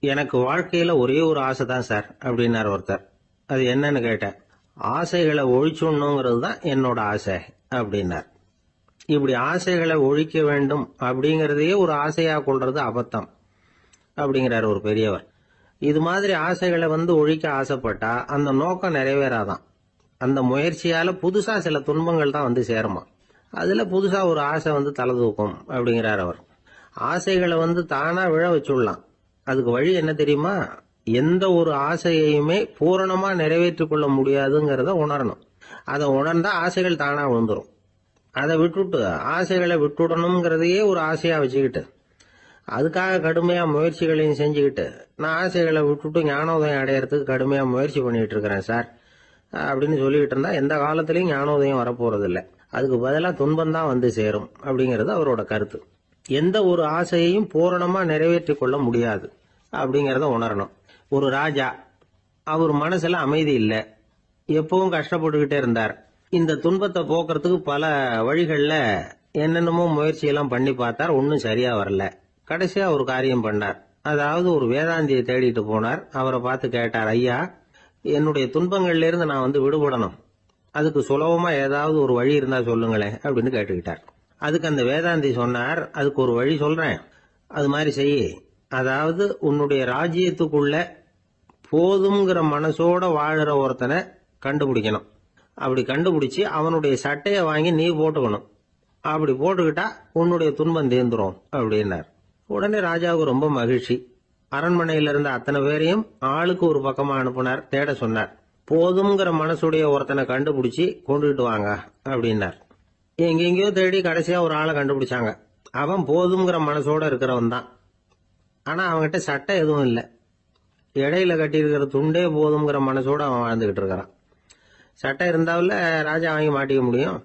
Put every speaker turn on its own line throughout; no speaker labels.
எனக்கு வாழ்க்கையில ஒரே ஒரு ஆசை தான் சார் அப்படின்னார் ஒருத்தர். அது என்னன்னு கேட்டேன். ஆசைகளை ஒழிச்சுடணுங்கிறது தான் என்னோட ஆசை அப்படின்னார். இப்படி ஆசைகளை ஒழிக்க வேண்டும் அப்படிங்கறதையே ஒரு ஆசையா கொள்றது அபத்தம் அப்படிங்கிறார் ஒரு பெரியவர். இது மாதிரி ஆசைகளை ஒழிக்க ஆசைப்பட்டா அந்த நோக்கம் நிறைவேறாதான். அந்த முயற்சியால புதுசா சில துன்பங்கள் தான் சேருமா. அதுல புதுசா ஒரு ஆசை தலை தூக்கும் அப்படிங்கிறார் அவர். ஆசைகளை தானா விழ வச்சுடலாம். அதுக்கு வழி என்ன தெரியுமா? எந்த ஒரு ஆசையையுமே பூரணமா நிறைவேற்றிக் கொள்ள முடியாதுங்கிறத உணரணும். அதை உணர்ந்தா ஆசைகள் தானா விழுந்துரும். அதை விட்டுட்டு ஆசைகளை விட்டுடணுங்கிறதையே ஒரு ஆசையா வச்சுக்கிட்டு அதுக்காக கடுமையா முயற்சிகளையும் செஞ்சுக்கிட்டு நான் ஆசைகளை விட்டுட்டு ஞானோதயம் அடையறதுக்கு கடுமையா முயற்சி பண்ணிட்டு இருக்கிறேன் சார் அப்படின்னு சொல்லிக்கிட்டு இருந்தா எந்த காலத்திலயும் ஞானோதயம் வரப்போறது இல்லை. அதுக்கு பதிலா துன்பம் தான் சேரும் அப்படிங்கிறது அவரோட கருத்து. எந்த ஒரு ஆசையையும் பூரணமா நிறைவேற்றிக் கொள்ள முடியாது அப்படிங்கறத உணரணும். ஒரு ராஜா, அவர் மனசுல அமைதி இல்ல, எப்பவும் கஷ்டப்பட்டுக்கிட்டே இருந்தார். இந்த துன்பத்தை போக்குறதுக்கு பல வழிகள்ல என்னென்னமோ முயற்சியெல்லாம் பண்ணி பார்த்தார். ஒன்னும் சரியா வரல. கடைசியா ஒரு காரியம் பண்ணார். அதாவது ஒரு வேதாந்தியை தேடிட்டு போனார். அவரை பார்த்து கேட்டார், ஐயா, என்னுடைய துன்பங்கள்ல இருந்து நான் விடுபடணும், அதுக்கு சுலபமா ஏதாவது ஒரு வழி இருந்தா சொல்லுங்களேன் அப்படின்னு கேட்டுக்கிட்டார். அதுக்கு அந்த வேதாந்தி சொன்னார், அதுக்கு ஒரு வழி சொல்றேன், அது மாதிரி செய்ய. அதாவது உன்னுடைய ராஜ்யத்துக்குள்ள போதுங்கிற மனசோட வாழற ஒருத்தனை கண்டுபிடிக்கணும். அப்படி கண்டுபிடிச்சு அவனுடைய சட்டையை வாங்கி நீ போட்டுக்கணும். அப்படி போட்டுக்கிட்டா உன்னுடைய துன்பம் தீர்ந்துரும் அப்படின்னார். உடனே ராஜாவுக்கு ரொம்ப மகிழ்ச்சி. அரண்மனையில இருந்த அத்தனை பேரையும் ஆளுக்கு ஒரு பக்கமா அனுப்புனார், தேட சொன்னார். போதுங்கிற மனசுடைய ஒருத்தனை கண்டுபிடிச்சி கொண்டுகிட்டு வாங்க அப்படின்னார். எங்கெங்கயோ தேடி கடைசியா ஒரு ஆளை கண்டுபிடிச்சாங்க. அவன் போதுங்கிற மனசோட இருக்கிறவன் தான். ஆனா அவன்கிட்ட சட்டை எதுவும் இல்லை. இடையில கட்டியிருக்கிற துண்டே போதுங்கிற மனசோட அவன் வாழ்ந்துகிட்டு இருக்கிறான். சட்டை இருந்தாவில் ராஜா வாங்கி மாட்டிக்க முடியும்.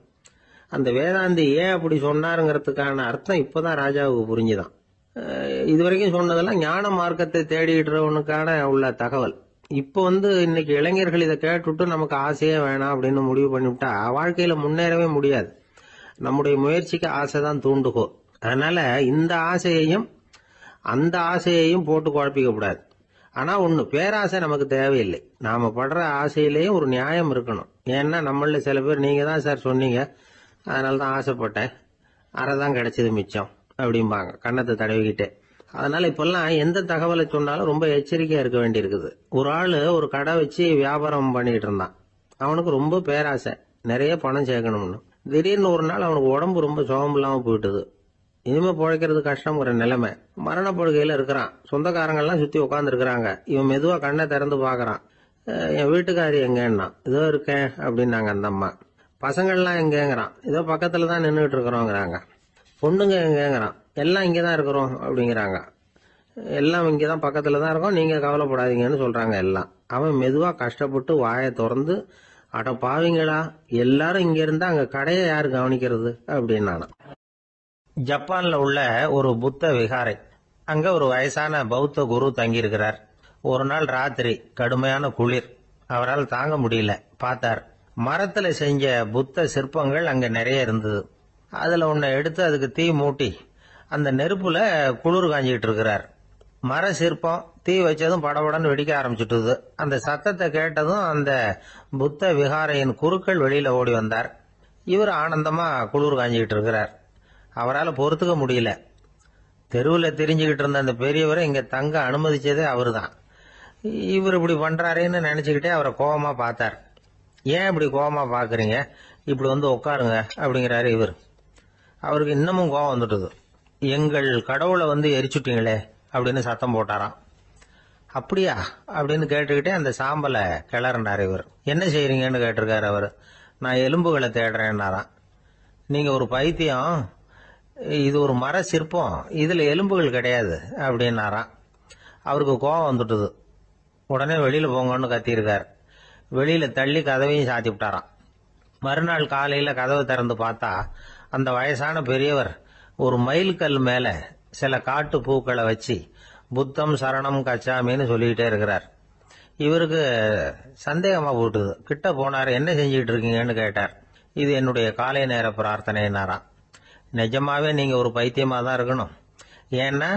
அந்த வேதாந்தி ஏன் அப்படி சொன்னாருங்கிறதுக்கான அர்த்தம் இப்பதான் ராஜாவுக்கு புரிஞ்சுதான். இதுவரைக்கும் சொன்னதெல்லாம் ஞான மார்க்கத்தை தேடிடுறவனுக்கான உள்ள தகவல். இப்ப இன்னைக்கு இளைஞர்கள் இதை கேட்டுட்டு நமக்கு ஆசையே வேணாம் அப்படின்னு முடிவு பண்ணிவிட்டா வாழ்க்கையில முன்னேறவே முடியாது. நம்முடைய முயற்சிக்கு ஆசைதான் தூண்டுகோ. அதனால இந்த ஆசையையும் அந்த ஆசையையும் போட்டு குழப்பிக்க கூடாது. ஆனா ஒண்ணு, பேராசை நமக்கு தேவையில்லை. நாம படுற ஆசையிலேயும் ஒரு நியாயம் இருக்கணும். ஏன்னா நம்மள சில பேர், நீங்க தான் சார் சொன்னீங்க, அதனாலதான் ஆசைப்பட்டேன், அரைதான் கிடைச்சது மிச்சம் அப்படிம்பாங்க கன்னத்தை தடவிக்கிட்டே. அதனால இப்பெல்லாம் எந்த தகவலை சொன்னாலும் ரொம்ப எச்சரிக்கையா இருக்க வேண்டி இருக்குது. ஒரு ஆளு ஒரு கடை வச்சு வியாபாரம் பண்ணிட்டு இருந்தான். அவனுக்கு ரொம்ப பேராசை, நிறைய பணம் சேர்க்கணும்னு. திடீர்னு ஒரு நாள் அவனுக்கு உடம்பு ரொம்ப சுகம் இல்லாம போயிட்டுது. இனிமே பிழைக்கிறது கஷ்டங்கிற நிலைமை. மரணப்படுகையில இருக்கிறான். சொந்தக்காரங்கள்லாம் சுத்தி உட்கார்ந்து இருக்கிறாங்க. இவன் மெதுவா கண்ணை திறந்து பாக்குறான். என் வீட்டுக்காரி எங்கன்னா, இதோ இருக்கேன் அப்படின்னாங்க அந்த அம்மா. பசங்கள்லாம் எங்கேங்கிறான். இதோ பக்கத்துலதான் நின்றுட்டு இருக்கிறோங்கிறாங்க. பொண்ணுங்க எங்கேங்கிறான். எல்லாம் இங்கதான் இருக்கிறோம் அப்படிங்கிறாங்க. எல்லாம் இங்கதான் பக்கத்துலதான் இருக்கோம், நீங்க கவலைப்படாதீங்கன்னு சொல்றாங்க எல்லாம். அவன் மெதுவா கஷ்டப்பட்டு வாயை திறந்து, அட பாவீங்களா, எல்லாரும் இங்க இருந்தா அங்க கடையை யாரு கவனிக்கிறது அப்படின்னானா. ஜப்பான்ல உள்ள ஒரு புத்த விகாரை. அங்க ஒரு வயசான பௌத்த குரு தங்கியிருக்கிறார். ஒரு நாள் ராத்திரி கடுமையான குளிர். அவரால் தாங்க முடியல. பார்த்தார், மரத்துல செஞ்ச புத்த சிற்பங்கள் அங்க நிறைய இருந்தது. அதுல ஒன்ன எடுத்து அதுக்கு தீ மூட்டி அந்த நெருப்புல குளிர் காஞ்சிட்டு இருக்கிறார். மர சிற்பம் தீ வச்சதும் படபடன்னு வெடிக்க ஆரம்பிச்சுட்டுது. அந்த சத்தத்தை கேட்டதும் அந்த புத்த விகாரையின் குருக்கள் வெளியில ஓடி வந்தார். இவர் ஆனந்தமா குளிர் காஞ்சிக்கிட்டு இருக்கிறார். அவரால் பொறுத்துக்க முடியல. தெருவில் தெரிஞ்சுக்கிட்டு இருந்த அந்த பெரியவரை இங்க தங்க அனுமதிச்சதே அவரு தான். இவர் இப்படி பண்றாருன்னு நினைச்சுக்கிட்டே அவரை கோபமா பார்த்தார். ஏன் இப்படி கோபமா பாக்குறீங்க, இப்படி உட்காருங்க அப்படிங்கிறாரு இவர். அவருக்கு இன்னமும் கோபம் வந்துட்டுது. எங்கள் கடவுளை எரிச்சுட்டீங்களே அப்படின்னு சத்தம் போட்டாராம். அப்படியா அப்படின்னு கேட்டுக்கிட்டே அந்த சாம்பலை கிளறினார் இவர். என்ன செய்யறீங்கன்னு கேட்டிருக்காரு அவர். நான் எலும்புகளை தேடுறேன்னாராம். நீங்க ஒரு பைத்தியம், இது ஒரு மர சிற்பம், இதுல எலும்புகள் கிடையாது அப்படின்னாராம். அவருக்கு கோபம் வந்துட்டுது. உடனே வெளியில போங்கன்னு கத்தியிருக்காரு. வெளியில தள்ளி கதவையும் சாத்தி விட்டாராம். மறுநாள் காலையில கதவை திறந்து பார்த்தா அந்த வயசான பெரியவர் ஒரு மைல்கல் மேல சில காட்டு பூக்களை வச்சு புத்தம் சரணம் கச்சாமின்னு சொல்லிக்கிட்டே இருக்கிறார். இவருக்கு சந்தேகமா போட்டுது. கிட்ட போனார். என்ன செஞ்சுட்டு இருக்கீங்கன்னு கேட்டார். இது என்னுடைய காலை நேர பிரார்த்தனைனாராம். நிஜமாவே நீங்க ஒரு பைத்தியமா தான் இருக்கணும், ஏன்னா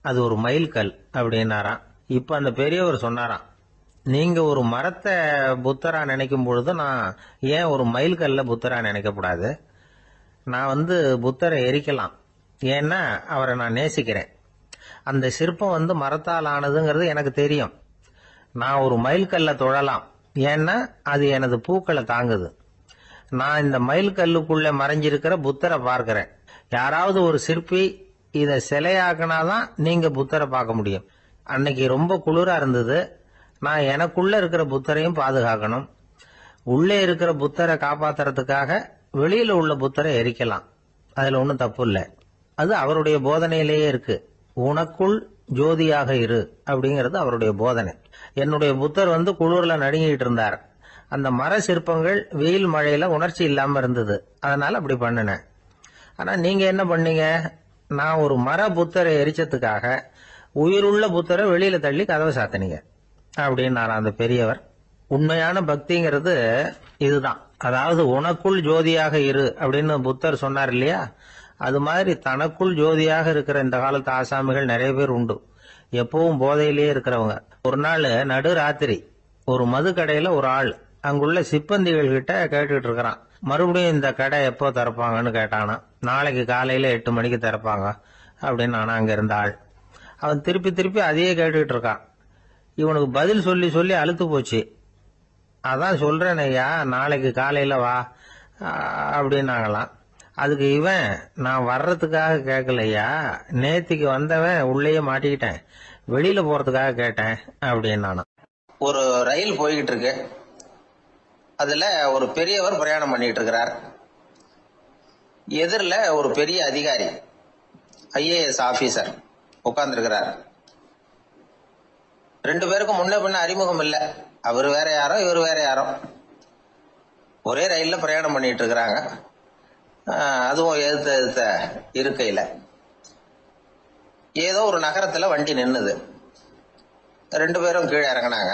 அது ஒரு மைல்கல் அப்படின்னாராம். இப்ப அந்த பெரியவர் சொன்னாராம், நீங்க ஒரு மரத்தை புத்தரா நினைக்கும் பொழுது நான் ஏன் ஒரு மைல்கல்ல புத்தரா நினைக்கக்கூடாது? நான் புத்தரை எரிக்கலாம், ஏன்னா அவரை நான் நேசிக்கிறேன். அந்த சிற்பம் மரத்தால் ஆனதுங்கிறது எனக்கு தெரியும். நான் ஒரு மைல்கல்ல தொழலாம், ஏன்னா அது எனது பூக்களை தாங்குது. நான் இந்த மைல்கல்லுக்குள்ள மறைஞ்சிருக்கிற புத்தரை பார்க்கிறேன். யாராவது ஒரு சிற்பி இதை சிலையாக்கினாதான் நீங்க புத்தரை பார்க்க முடியும். அன்னைக்கு ரொம்ப குளிரா இருந்தது. நான் எனக்குள்ள இருக்கிற புத்தரையும் பாதுகாக்கணும். உள்ளே இருக்கிற புத்தரை காப்பாத்துறதுக்காக வெளியில உள்ள புத்தரை எரிக்கலாம், அதுல ஒன்றும் தப்பு இல்லை. அது அவருடைய போதனையிலேயே இருக்கு. உனக்குள் ஜோதியாக இரு அப்படிங்கிறது அவருடைய போதனை. என்னுடைய புத்தர் குளிர்ல நடுங்கிட்டு இருந்தார். அந்த மர சிற்பங்கள் வெயில் மழையில உணர்ச்சி இல்லாம இருந்தது, அதனால அப்படி பண்ணினேன். ஆனா நீங்க என்ன பண்ணீங்க? நான் ஒரு மர புத்தரை எரிச்சதுக்காக உயிருள்ள புத்தரை வெளியில தள்ளி கதவை சாத்தினீங்க அப்படின்னாரா அந்த பெரியவர். உண்மையான பக்திங்கிறது இதுதான். அதாவது உனக்குள் ஜோதியாக இரு அப்படின்னு புத்தர் சொன்னார் இல்லையா, அது மாதிரி தனக்குள் ஜோதியாக இருக்கிற இந்த காலத்து ஆசாமிகள் நிறைய பேர் உண்டு. எப்பவும் போதையிலேயே இருக்கிறவங்க. ஒரு நாள் நடு ராத்திரி ஒரு மது கடையில ஒரு ஆள் அங்குள்ள சிப்பந்திகள் கிட்ட கேட்டுட்டு இருக்கிறான். மறுபடியும் இந்த கடை எப்போ திறப்பாங்கன்னு கேட்டானா. நாளைக்கு காலையில 8 மணிக்கு திறப்பாங்க அப்படின்னு நானா அங்க இருந்த ஆள். அவன் திருப்பி திருப்பி அதையே கேட்டுக்கிட்டு இருக்கான். இவனுக்கு பதில் சொல்லி சொல்லி அழுத்து போச்சு. அதான் சொல்றேன் ஐயா, நாளைக்கு காலையில வா அப்படின்னாங்களாம். அதுக்கு இவன், நான் வர்றதுக்காக கேட்கலையா, நேத்திக்கு வந்தவன் உள்ளேயே மாட்டிக்கிட்டேன், வெளியில போறதுக்காக கேட்டேன் அப்படின்னு. ஒரு ரயில் போய்கிட்டு இருக்கு. அதுல ஒரு பெரியவர் பிரயாணம் பண்ணிட்டு இருக்கிறார். எதிரில ஒரு பெரிய அதிகாரி, IAS ஆபீசர் உட்கார்ந்து இருக்கிறார். 2 பேருக்கும் முன்ன பின்ன அறிமுகம் இல்ல. அவர் வேற யாரோ, இவர் வேற யாரோ. ஒரே ரயில்ல பிரயாணம் பண்ணிட்டு இருக்கிறாங்க. அதுவும் எதிர்த்த இருக்கையில ஏதோ ஒரு நகரத்துல வண்டி நின்னுது. 2 பேரும் கீழே இறங்கினாங்க.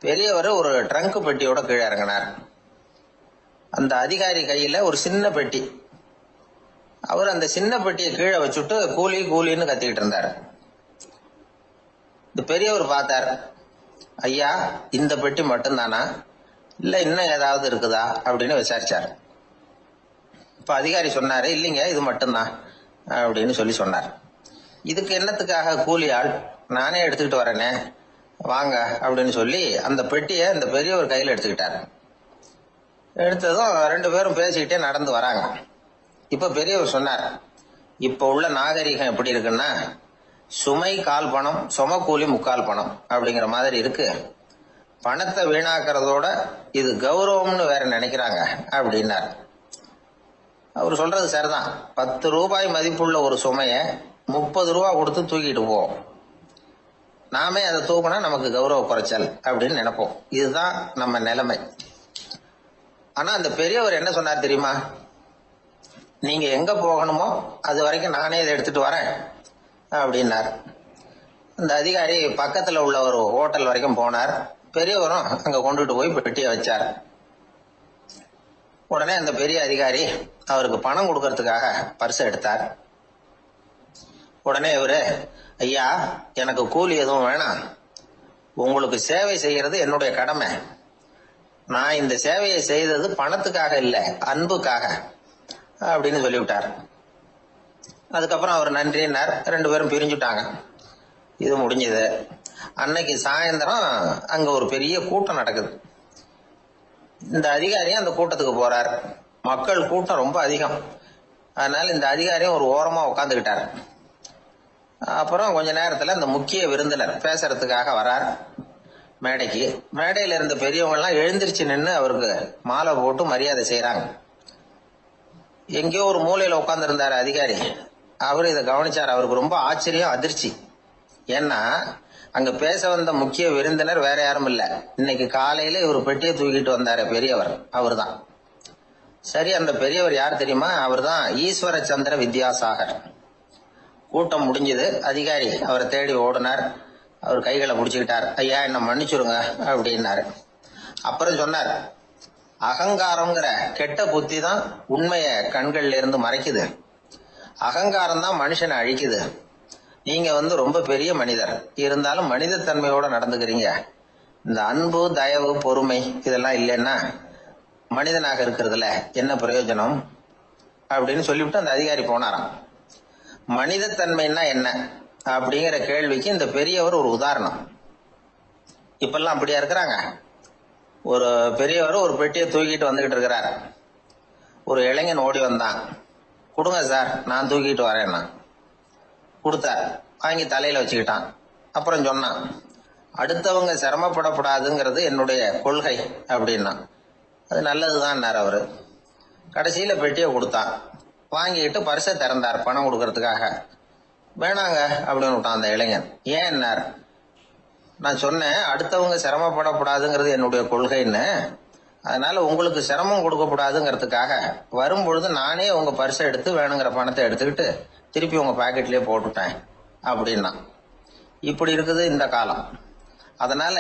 பெரியவர் ஒரு ட்ரங்க் பெட்டியோட கீழே இறங்கினார். அந்த அதிகாரி கையில ஒரு சின்ன பெட்டி. அவர் அந்த சின்ன பெட்டியை கீழே வச்சுட்டு கூலி கூலின்னு கத்திக்கிட்டு இருந்தார். இந்த பெரியவர் பார்த்தார். ஐயா, இந்த பெட்டி மட்டும்தானா, இல்ல இன்னும் ஏதாவது இருக்குதா அப்படின்னு விசாரிச்சார். இப்ப அதிகாரி சொன்னாரு, இல்லைங்க இது மட்டும்தான் அப்படின்னு சொன்னார். இதுக்கு என்னத்துக்காக கூலி ஆள், நானே எடுத்துக்கிட்டு வரேனே, வாங்க அப்படின்னு சொல்லி அந்த பெட்டியை இந்த பெரியவர் கையில எடுத்துக்கிட்டாரு. எடுத்ததும் 2 பேரும் பேசிக்கிட்டே நடந்து வராங்க. இப்ப பெரியவர் சொன்னார், இப்ப உள்ள நாகரிகம் எப்படி இருக்குன்னா, சுமை கால் பணம், சும கூலி முக்கால் பணம் அப்படிங்கிற மாதிரி இருக்கு. பணத்தை வீணாக்கிறதோட இது கௌரவம்னு வேற நினைக்கிறாங்க அப்படின்னார். அவர் சொல்றது சரிதான். 10 ரூபாய் மதிப்புள்ள ஒரு சுமைய 30 ரூபா கொடுத்து தூக்கிட்டு போவோம். நாமே அதை தூக்கினா நமக்கு கௌரவ குறைச்சல் அப்படின்னு நினைப்போம். இதுதான் நம்ம நிலைமை. ஆனா அந்த பெரியவர் என்ன சொன்னார் தெரியுமா? நீங்க எங்க போகணுமோ அது வரைக்கும் நானே இதை எடுத்துட்டு வரேன் அப்படின்னார். அந்த அதிகாரி பக்கத்துல உள்ள ஒரு ஹோட்டல் வரைக்கும் போனார். பெரியவரும் அங்க கொண்டுட்டு போய் பெட்டியை வச்சார். உடனே அந்த பெரிய அதிகாரி அவருக்கு பணம் கொடுக்கறதுக்காக பர்ஸ் எடுத்தார். உடனே இவரு, ஐயா எனக்கு கூலி எதுவும் வேணாம், உங்களுக்கு சேவை செய்யறது என்னுடைய கடமை. நான் இந்த சேவையை செய்தது பணத்துக்காக இல்ல, அன்புக்காக அப்படின்னு சொல்லிவிட்டார். அதுக்கப்புறம் அவர் நன்றினார். 2 பேரும் பிரிஞ்சுட்டாங்க. இது முடிஞ்சது. அன்னைக்கு சாயந்தரம் அங்க ஒரு பெரிய கூட்டம் நடக்குது. இந்த அதிகாரியும் அந்த கூட்டத்துக்கு போறார். மக்கள் கூட்டம் ரொம்ப அதிகம். அதனால இந்த அதிகாரியும் ஒரு ஓரமா உட்காந்துக்கிட்டார். அப்புறம் கொஞ்ச நேரத்துல இந்த முக்கிய விருந்தினர் பேசுறதுக்காக வரார் மேடைக்கு. மேடையில இருந்த பெரியவங்க எல்லாம் எழுந்திருச்சு நின்று அவருக்கு மாலை போட்டு மரியாதை செய்யறாங்க. எங்கேயோ ஒரு மூலையில உட்கார்ந்து இருந்தாரு அதிகாரி. அவர் இதை கவனிச்சார். அவருக்கு ரொம்ப ஆச்சரியம், அதிர்ச்சி. ஏன்னா அங்க பேச வந்த முக்கிய விருந்தினர் வேற யாரும் இல்ல, இன்னைக்கு காலையில இவர் பெட்டியை தூக்கிட்டு வந்தாரு பெரியவர், அவர் தான். சரி, அந்த பெரியவர் யார் தெரியுமா? அவர் தான் ஈஸ்வர சந்திர வித்யாசாகர். கூட்டம் முடிஞ்சது. அதிகாரி அவரை தேடி ஓடினார். அவர் கைகளை முடிச்சுக்கிட்டார். ஐயா என்ன மன்னிச்சுருங்க அப்படின்னாரு. அப்புறம் சொன்னார், அகங்காரம்ங்கிற கெட்ட புத்தி தான் உண்மைய கண்கள்ல இருந்து மறைக்குது. அகங்காரம் தான் மனுஷனை அழிக்குது. நீங்க ரொம்ப பெரிய மனிதர், இருந்தாலும் மனிதத்தன்மையோட நடந்துக்கிறீங்க. இந்த அன்பு, தயவு, பொறுமை இதெல்லாம் இல்லைன்னா மனிதனாக இருக்கிறதுல என்ன பிரயோஜனம் அப்படின்னு சொல்லிவிட்டு அந்த அதிகாரி போனாராம். மனிதத்தன்மைன்னா என்ன அப்படிங்கிற கேள்விக்கு இந்த பெரியவர் ஒரு உதாரணம். இப்பெல்லாம் அப்படியா இருக்கிறாங்க? ஒரு பெரியவர் ஒரு பெட்டியை தூக்கிட்டு வந்துகிட்டு இருக்கிறார். ஒரு இளைஞன் ஓடி வந்தான். கொடுங்க சார், நான் தூக்கிட்டு வரேன்னா. கொடுத்தார். வாங்கி தலையில வச்சுக்கிட்டான். அப்புறம் சொன்னான், அடுத்தவங்க சிரமப்படக்கூடாதுங்கிறது என்னுடைய கொள்கை அப்படின்னா. அது நல்லதுதான் அவரு. கடைசியில பெட்டியை கொடுத்தான். வாங்கிட்டு பரிசை திறந்தார் பணம் கொடுக்கறதுக்காக. வேணாங்க அப்படின்னு விட்டான் அந்த இளைஞன். ஏன்? நான் சொன்னேன் அடுத்தவங்க சிரமப்படக்கூடாதுங்கிறது என்னுடைய கொள்கைன்னு. அதனால உங்களுக்கு சிரமம் கொடுக்கக்கூடாதுங்கிறதுக்காக வரும்பொழுது நானே உங்க பரிசை எடுத்து வேணுங்கிற பணத்தை எடுத்துக்கிட்டு திருப்பி உங்க பாக்கெட்லயே போட்டுட்டேன் அப்படின்னா. இப்படி இருக்குது இந்த காலம். அதனால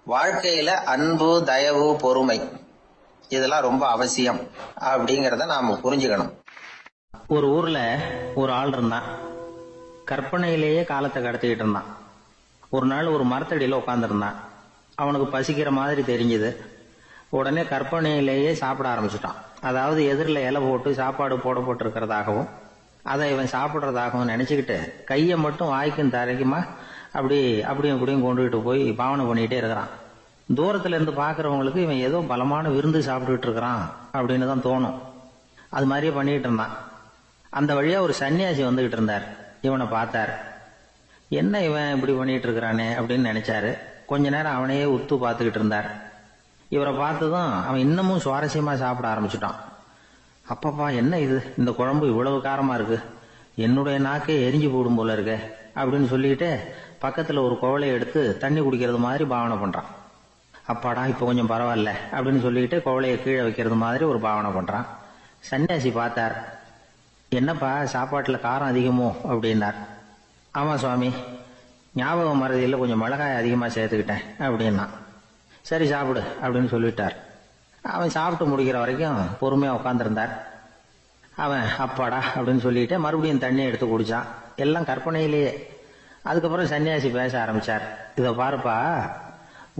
வாழ்க்கையில அன்பு, தயவு, பொறுமை இதெல்லாம் ரொம்ப அவசியம் அப்படிங்கறத நாம புரிஞ்சுக்கணும். ஒரு ஊர்ல ஒரு ஆள் இருந்தான். கற்பனையிலேயே காலத்தை கடத்திக்கிட்டு இருந்தான். ஒரு நாள் ஒரு மரத்தடியில உட்காந்துருந்தான். அவனுக்கு பசிக்கிற மாதிரி தெரிஞ்சது. உடனே கற்பனையிலேயே சாப்பிட ஆரம்பிச்சுட்டான். அதாவது எதிரில் இலை போட்டு சாப்பாடு போடப்பட்டிருக்கிறதாகவும் அதை இவன் சாப்பிட்றதாகவும் நினைச்சுக்கிட்டு கையை மட்டும் வாய்க்கும் தரைக்குமா அப்படியும் இப்படியும் கொண்டுகிட்டு போய் பாவனை பண்ணிக்கிட்டே இருக்கிறான். தூரத்துல இருந்து பாக்குறவங்களுக்கு இவன் ஏதோ பலமான விருந்து சாப்பிட்டுட்டு இருக்கிறான் அப்படின்னு தான் தோணும். அது மாதிரியே பண்ணிட்டு இருந்தான். அந்த வழியா ஒரு சன்னியாசி வந்துகிட்டு இருந்தார். இவனை பார்த்தார். என்ன இவன் இப்படி பண்ணிட்டு இருக்கிறானே அப்படின்னு நினைச்சாரு. கொஞ்ச நேரம் அவனையே உத்து பார்த்துக்கிட்டு இருந்தார். இவரை பார்த்ததும் அவன் இன்னமும் சுவாரஸ்யமா சாப்பிட ஆரம்பிச்சுட்டான். அப்பப்பா, என்ன இது, இந்த குழம்பு இவ்வளவு காரமா இருக்கு, என்னுடைய நாக்கே எரிஞ்சு போடும் போல இருக்கு அப்படின்னு சொல்லிட்டு பக்கத்துல ஒரு குவளையை எடுத்து தண்ணி குடிக்கிறது மாதிரி பாவனை பண்றான். அப்பாடா, இப்ப கொஞ்சம் பரவாயில்ல அப்படின்னு சொல்லிட்டு குவளையை கீழே வைக்கிறது மாதிரி ஒரு பாவனை பண்றான். சன்னியாசி பார்த்தார். என்னப்பா, சாப்பாட்டுல காரம் அதிகமோ அப்படின்னார். ஆமா சுவாமி, ஞாபகம் மறதியில் கொஞ்சம் மிளகாய் அதிகமா சேர்த்துக்கிட்டேன் அப்படின்னா. சரி சாப்பிடு அப்படின்னு சொல்லிட்டார். அவன் சாப்பிட்டு முடிக்கிற வரைக்கும் பொறுமையா உட்காந்துருந்தார். அவன் அப்பாடா அப்படின்னு சொல்லிட்டு மறுபடியும் தண்ணியை எடுத்து குடிச்சான். எல்லாம் கற்பனையிலேயே. அதுக்கப்புறம் சன்னியாசி பேச ஆரம்பிச்சார். இதை பாருப்பா,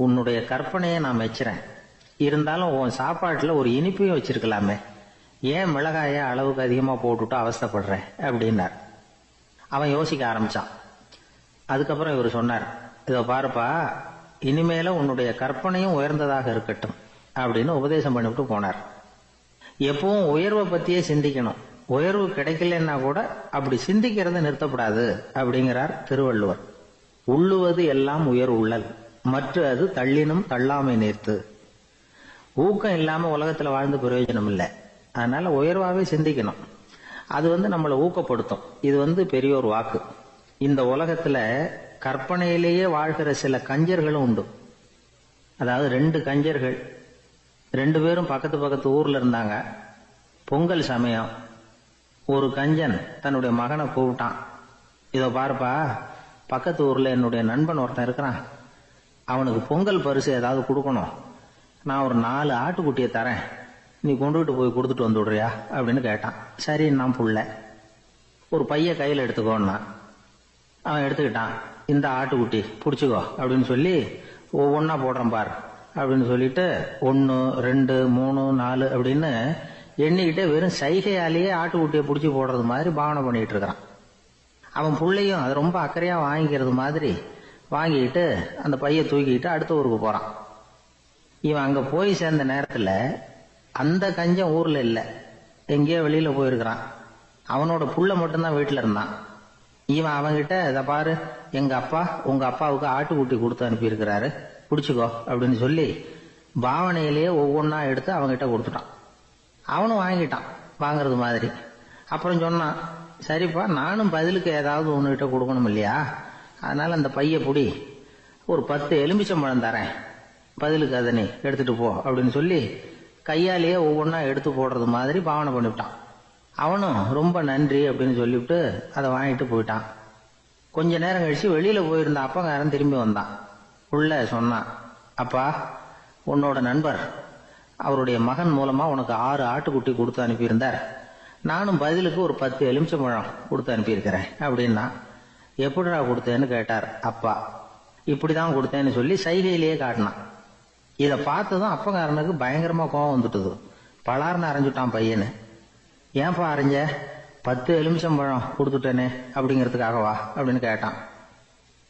உன்னுடைய கற்பனையை நான் மெச்சுறேன். இருந்தாலும் உன் சாப்பாட்டுல ஒரு இனிப்பையும் வச்சிருக்கலாமே, ஏன் மிளகாய அளவுக்கு அதிகமா போட்டுட்டு அவஸ்தைப்படுறேன் அப்படின்னார். அவன் யோசிக்க ஆரம்பிச்சான். அதுக்கப்புறம் இவர் சொன்னார், இதை பாருப்பா, இனிமேல உன்னுடைய கற்பனையும் உயர்ந்ததாக இருக்கட்டும் அப்படின்னு உபதேசம் பண்ணிவிட்டு போனார். எப்பவும் உயர்வை பத்தியே சிந்திக்கணும். உயர்வு கிடைக்கலன்னா கூட அப்படி சிந்திக்கிறத நிறுத்தப்படாது அப்படிங்கிறார் திருவள்ளுவர். உள்ளுவது எல்லாம் உயர் உள்ளல், மற்ற அது தள்ளினும் தள்ளாமை நேர்த்து. ஊக்கம் இல்லாம உலகத்துல வாழ்ந்து பிரயோஜனம் இல்லை. அதனால உயர்வாவே சிந்திக்கணும். அது நம்மளை ஊக்கப்படுத்தும். இது பெரியோர் வாக்கு. இந்த உலகத்துல கற்பனையிலேயே வாழ்கிற சில கஞ்சர்களும் உண்டு. அதாவது 2 கஞ்சர்கள், 2 பேரும் பக்கத்து பக்கத்து ஊர்ல இருந்தாங்க. பொங்கல் சமயம் ஒரு கஞ்சன் தன்னுடைய மகனை கூப்பிட்டான். இதோ பாருப்பா, பக்கத்து ஊர்ல என்னுடைய நண்பன் ஒருத்தன் இருக்கிறான். அவனுக்கு பொங்கல் பரிசு ஏதாவது கொடுக்கணும். நான் ஒரு 4 ஆட்டுக்குட்டியை தரேன், நீ கொண்டுகிட்டு போய் கொடுத்துட்டு வந்து விடுறியா அப்படின்னு கேட்டான். சரி, நான் புள்ள ஒரு பைய கையில் எடுத்துக்கோன்னா. அவன் எடுத்துக்கிட்டான். இந்த ஆட்டுக்குட்டி பிடிச்சிக்கோ அப்படின்னு சொல்லி ஒவ்வொன்னா போடுறேன் பார் அப்படின்னு சொல்லிட்டு 1, 2, 3, 4 அப்படின்னு எண்ணிக்கிட்டே வெறும் சைகையாலேயே ஆட்டுக்குட்டியை பிடிச்சி போடுறது மாதிரி பாவனை பண்ணிட்டு இருக்கிறான். அவன் பிள்ளையும் அது ரொம்ப அக்கறையா வாங்கிக்கிறது மாதிரி வாங்கிக்கிட்டு அந்த பைய தூக்கிக்கிட்டு அடுத்த ஊருக்கு போறான். இவன் அங்க போய் சேர்ந்த நேரத்துல அந்த கஞ்சன் ஊர்ல இல்ல, எங்கேயோ வெளியில போயிருக்கிறான். அவனோட புள்ள மட்டும்தான் வீட்டுல இருந்தான். இவன் அவன்கிட்ட, இதை பாரு, எங்க அப்பா உங்க அப்பாவுக்கு ஆட்டுக்குட்டி கொடுத்து அனுப்பி இருக்கிறாரு, பிடிச்சிக்கோ அப்படின்னு சொல்லி பாவனையிலேயே ஒவ்வொன்னா எடுத்து அவன்கிட்ட கொடுத்துட்டான். அவனும் வாங்கிட்டான் வாங்கறது மாதிரி. அப்புறம் சொன்னான், சரிப்பா, நானும் பதிலுக்கு ஏதாவது ஒன்னுகிட்ட கொடுக்கணும் இல்லையா, அதனால அந்த பைய புடி, ஒரு 10 எலுமிச்சம்பழம் தரேன், பதிலுக்கு அதை நீ எடுத்துட்டு போ அப்படின்னு சொல்லி கையாலேயே ஒவ்வொன்னா எடுத்து போடுறது மாதிரி பாவனை பண்ணிவிட்டான். அவனும் ரொம்ப நன்றி அப்படின்னு சொல்லிவிட்டு அதை வாங்கிட்டு போயிட்டான். கொஞ்ச நேரம் கழிச்சு வெளியில போயிருந்த அப்பங்காரன் திரும்பி வந்தான். உள்ள சொன்னான், அப்பா, உன்னோட நண்பர் அவருடைய மகன் மூலமா உனக்கு 6 ஆட்டுக்குட்டி கொடுத்து அனுப்பியிருந்தார். நானும் பதிலுக்கு ஒரு 10 எலுமிச்சம்பழம் கொடுத்து அனுப்பியிருக்கிறேன் அப்படின்னா. எப்படிடா கொடுத்தேன்னு கேட்டார் அப்பா. இப்படிதான் கொடுத்தேன்னு சொல்லி சைகையிலேயே காட்டினான். இதை பார்த்ததும் அப்பங்காரனுக்கு பயங்கரமா கோபம் வந்துட்டுது. பலார்னு அரைஞ்சுட்டான் பையனு. ஏன்பா அரைஞ்ச? 10 எலுமிச்சம்பழம் கொடுத்துட்டேனே அப்படிங்கிறதுக்காகவா அப்படின்னு கேட்டான்.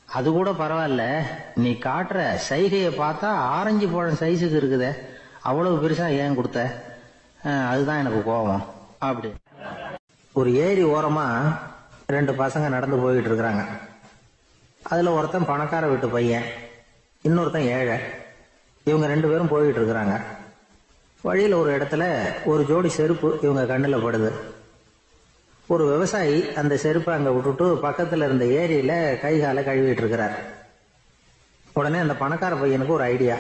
அது கூட பரவாயில்ல, நீ காட்டுற சைகையை பார்த்தா ஆரஞ்சு பழம் சைஸுக்கு இருக்குதே, அவ்வளவு பெருசா ஏன் கொடுத்த? அதுதான் எனக்கு கோபம் அப்படி. ஒரு ஏரி ஓரமா 2 பசங்க நடந்து போயிட்டு இருக்கிறாங்க. அதுல ஒருத்தன் பணக்கார வீட்டு பையன், இன்னொருத்தன் ஏழை. இவங்க 2 பேரும் போயிட்டு இருக்கிறாங்க. வழியில ஒரு இடத்துல ஒரு ஜோடி செருப்பு இவங்க கண்ணுல படுது. ஒரு விவசாயி அந்த செருப்பை அங்க விட்டுட்டு பக்கத்துல இருந்த ஏரியில கை காலை கழுவிட்டு இருக்கிறார். உடனே அந்த பணக்கார பையனுக்கு ஒரு ஐடியா.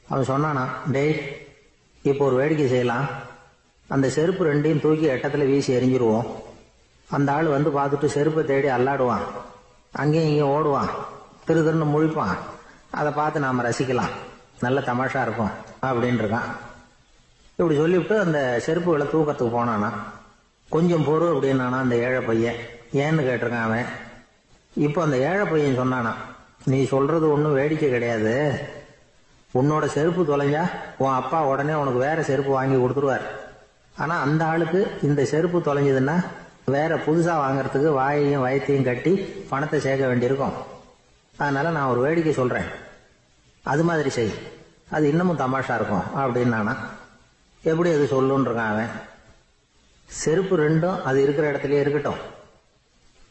அவன் சொன்னானா, டேய், இப்போ ஒரு வேடிக்கை செய்யலாம். அந்த செருப்பு 2ஐயும் தூக்கி எட்டத்துல வீசி எரிஞ்சிருவோம். அந்த ஆள் வந்து பார்த்துட்டு செருப்பை தேடி அல்லாடுவான், அங்கேயும் இங்கேயும் ஓடுவான், திரு திருன்னு முழிப்பான். அதை பார்த்து நாம ரசிக்கலாம், நல்ல தமாஷா இருக்கும் அப்படின்னு இருக்கான். இப்படி சொல்லிவிட்டு அந்த செருப்புகளை தூக்கத்துக்கு போனானா. கொஞ்சம் பொறு அப்படின்னானா அந்த ஏழை பையன். ஏன்னு கேட்டிருக்கான் அவன். இப்போ அந்த ஏழை பையன் சொன்னானா, நீ சொல்றது ஒன்றும் வேடிக்கை கிடையாது. உன்னோட செருப்பு தொலைஞ்சா உன் அப்பா உடனே உனக்கு வேற செருப்பு வாங்கி கொடுத்துருவார். ஆனா அந்த ஆளுக்கு இந்த செருப்பு தொலைஞ்சதுன்னா வேற புதுசா வாங்கறதுக்கு வாயையும் வயத்தையும் கட்டி பணத்தை சேர்க்க வேண்டியிருக்கும். அதனால நான் ஒரு வேடிக்கை சொல்றேன், அது மாதிரி செய், அது இன்னமும் தமாஷா இருக்கும் அப்படின்னானா. எப்படி அது சொல்லுன்னு இருக்கான் அவன். செருப்பு 2ம் அது இருக்கிற இடத்துலயே இருக்கட்டும்.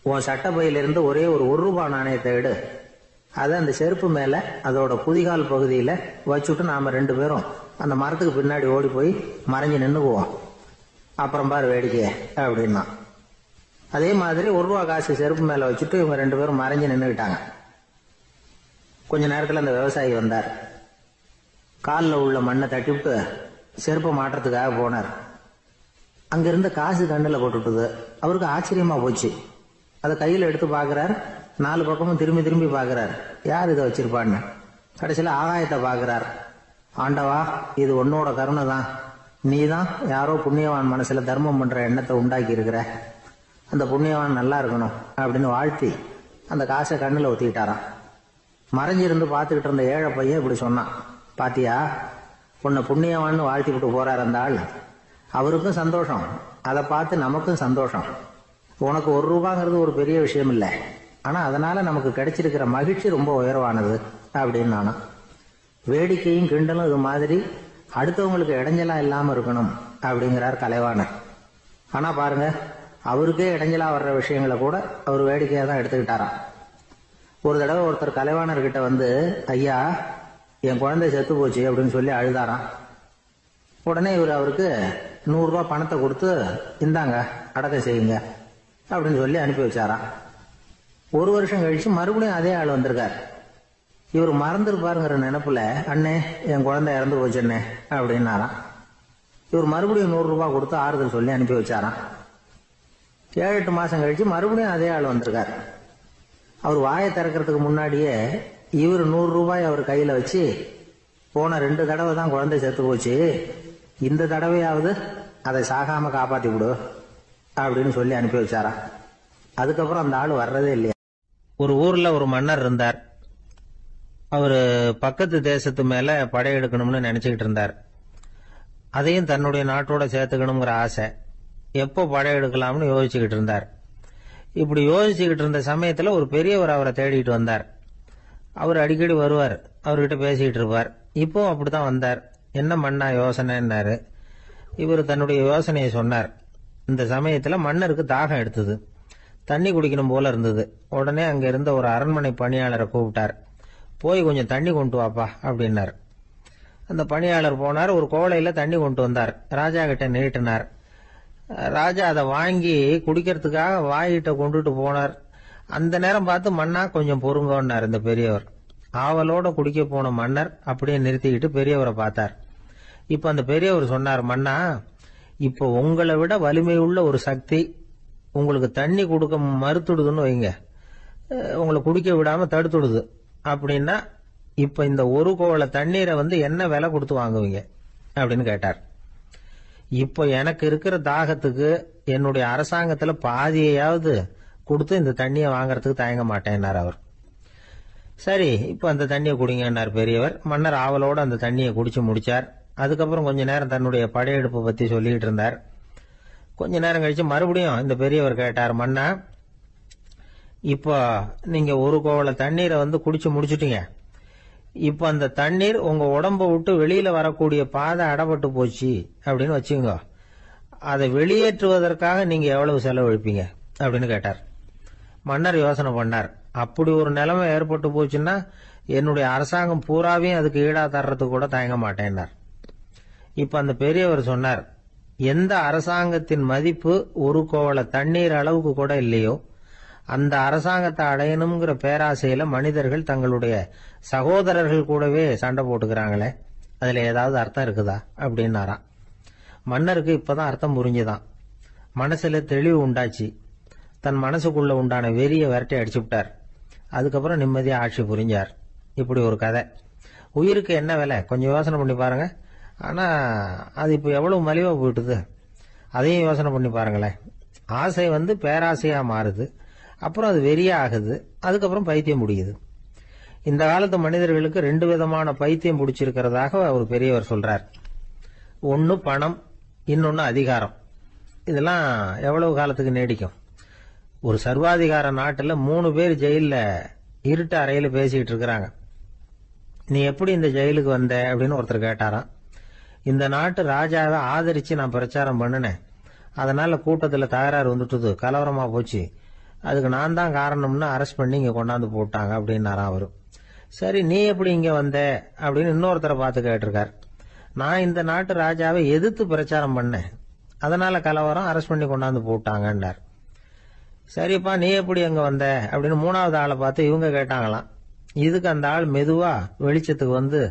உன் சட்ட பையிலிருந்து ஒரே ஒரு ரூபாய் நாணயத்தை எடு. அதை அந்த செருப்பு மேல அதோட குதிகால் பகுதியில வச்சுட்டு நாம 2 பேரும் அந்த மரத்துக்கு பின்னாடி ஓடி போய் மறைஞ்சு நின்னுக்குவோம். அப்புறம் பாரு வேடிக்கைய அப்படின்னா. அதே மாதிரி ₹1 காசு செருப்பு மேல வச்சுட்டு இவங்க 2 பேரும் மறைஞ்சு நின்னுக்கிட்டாங்க. கொஞ்ச நேரத்துல அந்த விவசாயி வந்தார். காலில் உள்ள மண்ணை தட்டிவிட்டு செருப்பை மாட்டுறதுக்காக போனார். அங்கிருந்த காசு கண்ணுல போட்டுட்டுது. அவருக்கு ஆச்சரியமா போச்சு. அதை கையில எடுத்து பாக்குறார். 4 பக்கமும் திரும்பி திரும்பி பாக்குறார், யார் இதை வச்சிருப்பான்னு. கடைசியில ஆகாயத்தை பாக்குறார். ஆண்டவா, இது உன்னோட கருணை தான். நீ தான் யாரோ புண்ணியவான் மனசுல தர்மம் பண்ற எண்ணத்தை உண்டாக்கி இருக்கிற. அந்த புண்ணியவான் நல்லா இருக்கணும் அப்படின்னு வாழ்த்தி அந்த காசை கண்ணுல ஒத்திக்கிட்டாராம். மறைஞ்சிருந்து பார்த்துக்கிட்டு இருந்த ஏழை பையன் இப்படி சொன்னான், பாத்தியா, உன்னை புண்ணியவான்னு வாழ்த்தி விட்டு போறார் அந்த ஆள். அவருக்கும் சந்தோஷம், அதை பார்த்து நமக்கும் சந்தோஷம். உனக்கு ₹1 ஒரு பெரிய விஷயம் இல்லை, ஆனா அதனால நமக்கு கிடைச்சிருக்கிற மகிழ்ச்சி ரொம்ப உயர்வானது அப்படின்னு நானா. வேடிக்கையும் கிண்டலும் இது மாதிரி அடுத்தவங்களுக்கு இடைஞ்சலா இல்லாம இருக்கணும் அப்படிங்கிறார் கலைவாணர். ஆனா பாருங்க, அவருக்கே இடைஞ்சலா வர்ற விஷயங்களை கூட அவர் வேடிக்கையா தான் எடுத்துக்கிட்டாராம். ஒரு தடவை ஒருத்தர் கலைவாணர்கிட்ட வந்து, ஐயா, என் குழந்தை செத்து போச்சு அப்படின்னு சொல்லி அழுதாராம். உடனே இவர் அவருக்கு ₹100 பணத்தை கொடுத்து, இந்தாங்க அடக்கம் செய்யுங்க அப்படின்னு சொல்லி அனுப்பி வச்சாராம். 1 வருஷம் கழிச்சு மறுபடியும் அதே ஆள் வந்திருக்கார். இவர் மறந்துருப்பாருங்கிற நினைப்புல, அண்ணே, என் குழந்தை இறந்து போச்சுண்ணே அப்படின்னாராம். இவர் மறுபடியும் ₹100 கொடுத்து ஆறுதல் சொல்லி அனுப்பி வச்சாராம். 7-8 மாசம் கழிச்சு மறுபடியும் அதே ஆள் வந்திருக்கார். அவர் வாயை திறக்கிறதுக்கு முன்னாடியே இவர் ₹100 அவர் கையில வச்சு, போன 2 தடவை தான் குழந்தை செத்து போச்சு, இந்த தடவையாவது அதை சாகாம காப்பாத்தி விடு அப்படின்னு சொல்லி அனுப்பி வச்சாராம். அதுக்கப்புறம் அந்த ஆள் வர்றதே இல்லையா. ஒரு ஊர்ல ஒரு மன்னர் இருந்தார். அவரு பக்கத்து தேசத்து மேல படையெடுக்கணும்னு நினைச்சுக்கிட்டு இருந்தார். அதையும் தன்னுடைய நாட்டோட சேர்த்துக்கணுங்கிற ஆசை. எப்போ படையெடுக்கலாம்னு யோசிச்சுக்கிட்டு இருந்தார். இப்படி யோசிச்சுக்கிட்டு இருந்த சமயத்துல ஒரு பெரியவர் அவரை தேடிட்டு வந்தார். அவர் அடிக்கடி வருவார், அவர்கிட்ட பேசிக்கிட்டு இருப்பார். இப்போ அப்படித்தான் வந்தார். என்ன மன்னா யோசனைன்னாரு. இவர் தன்னுடைய யோசனையை சொன்னார். இந்த சமயத்துல மன்னருக்கு தாகம் எடுத்தது, தண்ணி குடிக்கணும் போல இருந்தது. உடனே அங்க இருந்த ஒரு அரண்மனை பணியாளரை கூப்பிட்டார். போய் கொஞ்சம் தண்ணி கொண்டு வாப்பா அப்படின்னார். அந்த பணியாளர் போனார். ஒரு கோலையில தண்ணி கொண்டு வந்தார். ராஜா கிட்ட நீட்டினார். ராஜா அதை வாங்கி குடிக்கிறதுக்காக வாயிட்ட கொண்டுட்டு போனார். அந்த நேரம் பார்த்து, மன்னா கொஞ்சம் பொறுங்கன்னார் இந்த பெரியவர். ஆவலோட குடிக்க போன மன்னர் அப்படியே நிறுத்திக்கிட்டு பெரியவரை பார்த்தார். இப்ப அந்த பெரியவர் சொன்னார், மன்னா, இப்ப உங்களை விட வலிமை உள்ள ஒரு சக்தி உங்களுக்கு தண்ணி கொடுக்க மறுத்துடுதுன்னு வைங்க, உங்களை குடிக்க விடாம தடுத்துடுது அப்படின்னா, இப்ப இந்த ஒரு கோவள தண்ணீரை என்ன விலை கொடுத்து வாங்குவீங்க அப்படின்னு கேட்டார். இப்ப எனக்கு இருக்கிற தாகத்துக்கு என்னுடைய அரசாங்கத்துல பாதியையாவது கொடுத்து இந்த தண்ணியை வாங்கறதுக்கு தயங்க மாட்டேன்னார் அவர். சரி, இப்ப அந்த தண்ணியை குடிங்கன்னார் பெரியவர். மன்னர் ஆவலோடு அந்த தண்ணியை குடிச்சு முடிச்சார். அதுக்கப்புறம் கொஞ்ச நேரம் தன்னுடைய படையெடுப்பை பத்தி சொல்லிட்டு இருந்தார். கொஞ்ச நேரம் கழிச்சு மறுபடியும் இந்த பெரியவர் கேட்டார், மன்னா, இப்போ நீங்க ஒரு கோவள தண்ணீரை குடிச்சு முடிச்சுட்டீங்க. இப்ப அந்த தண்ணீர் உங்க உடம்ப விட்டு வெளியில வரக்கூடிய பாதை அடப்பட்டு போச்சு அப்படின்னு வச்சுங்க. அதை வெளியேற்றுவதற்காக நீங்க எவ்வளவு செலவழிப்பீங்க அப்படின்னு கேட்டார். மன்னர் யோசனை பண்ணார். அப்படி ஒரு நிலைமை ஏற்பட்டு போச்சுன்னா என்னுடைய அரசாங்கம் பூராவையும் அதுக்கு ஈடா தர்றதுக்கு கூட தயங்க மாட்டேன்னார். இப்ப அந்த பெரியவர் சொன்னார், எந்த அரசாங்கத்தின் மதிப்பு ஒரு கோவள தண்ணீர் அளவுக்கு கூட இல்லையோ அந்த அரசாங்கத்தை அடையணுங்கிற பேராசையில மனிதர்கள் தங்களுடைய சகோதரர்கள் கூடவே சண்டை போட்டுக்கிறாங்களே, அதுல ஏதாவது அர்த்தம் இருக்குதா அப்படின்னாராம். மன்னருக்கு இப்பதான் அர்த்தம் புரிஞ்சுதான். மனசுல தெளிவு உண்டாச்சு. தன் மனசுக்குள்ள உண்டான வெறிய விரட்டி அடிச்சு விட்டார். அதுக்கப்புறம் நிம்மதியா ஆட்சி புரிஞ்சார். இப்படி ஒரு கதை. உயிருக்கு என்ன விலை கொஞ்சம் யோசனை பண்ணி பாருங்க. ஆனா அது இப்ப எவ்வளவு மலிவா போயிட்டுது, அதையும் யோசனை பண்ணி பாருங்களேன். ஆசை பேராசையா மாறுது, அப்புறம் அது வெறியா ஆகுது, அதுக்கப்புறம் பைத்தியம் முடியுது. இந்த காலத்து மனிதர்களுக்கு 2 விதமான பைத்தியம் பிடிச்சிருக்கிறதாக ஒரு பெரியவர் சொல்றார். ஒன்னு பணம், இன்னொன்னு அதிகாரம். இதெல்லாம் எவ்வளவு காலத்துக்கு நீடிக்கும்? ஒரு சர்வாதிகார நாட்டுல 3 பேர் ஜெயில இருட்டு அறையில பேசிட்டு இருக்கிறாங்க. நீ எப்படி இந்த ஜெயிலுக்கு வந்த அப்படின்னு ஒருத்தர் கேட்டாராம். இந்த நாட்டு ராஜாவை ஆதரிச்சு நான் பிரச்சாரம் பண்ணினேன், அதனால கூட்டத்துல தகராறு வந்துட்டுது, கலவரமா போச்சு, அதுக்கு நான் தான் காரணம்னு அரெஸ்ட் பண்ணி இங்க கொண்டாந்து போட்டாங்க அப்படின்னாராம் அவரு. சரி, நீ எப்படி இங்க வந்த அப்படின்னு இன்னொருத்தரை பார்த்து கேட்டிருக்கார். நான் இந்த நாட்டு ராஜாவை எதிர்த்து பிரச்சாரம் பண்ணேன், அதனால கலவரம், அரெஸ்ட் பண்ணி கொண்டாந்து போட்டாங்கன்னார். சரிப்பா, நீ எப்படி அங்க வந்த அப்படின்னு 3வது ஆளை பார்த்து இவங்க கேட்டாங்களாம். இதுக்கு அந்த ஆள் மெதுவா வெளிச்சத்துக்கு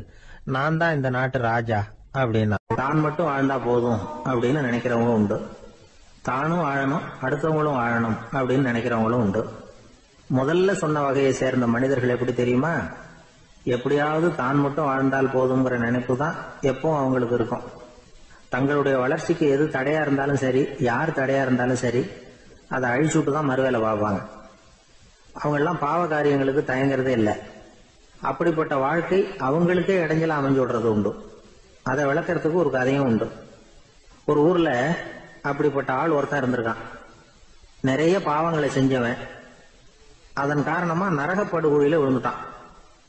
நான் தான் இந்த நாட்டு ராஜா அப்படின்னா. தான் மட்டும் வாழ்ந்தா போதும் அப்படின்னு நினைக்கிறவங்க உண்டு. தானும் வாழணும், அடுத்தவங்களும் வாழணும் அப்படின்னு நினைக்கிறவங்களும் உண்டு. முதல்ல சொன்ன வகையை சேர்ந்த மனிதர்கள் எப்படி தெரியுமா? எப்படியாவது தான் மட்டும் வாழ்ந்தால் போதுங்கிற நினைப்பு தான் எப்பவும் அவங்களுக்கு இருக்கும். தங்களுடைய வளர்ச்சிக்கு எது தடையா இருந்தாலும் சரி, யார் தடையா இருந்தாலும் சரி, அதை அழிச்சுட்டு தான் மறுவேலை பார்ப்பாங்க. அவங்க எல்லாம் பாவ காரியங்களுக்கு தயங்குறதே இல்லை. அப்படிப்பட்ட வாழ்க்கை அவங்களுக்கே இடைஞ்சல அமைஞ்சு விடுறது உண்டு. அதை விளக்கறதுக்கு ஒரு கதையும் உண்டு. ஒரு ஊர்ல அப்படிப்பட்ட ஆள் ஒருத்தன் இருந்திருக்கான். நிறைய பாவங்களை செஞ்சவன். அதன் காரணமா நரகப்படுகொழியில விழுந்துட்டான்.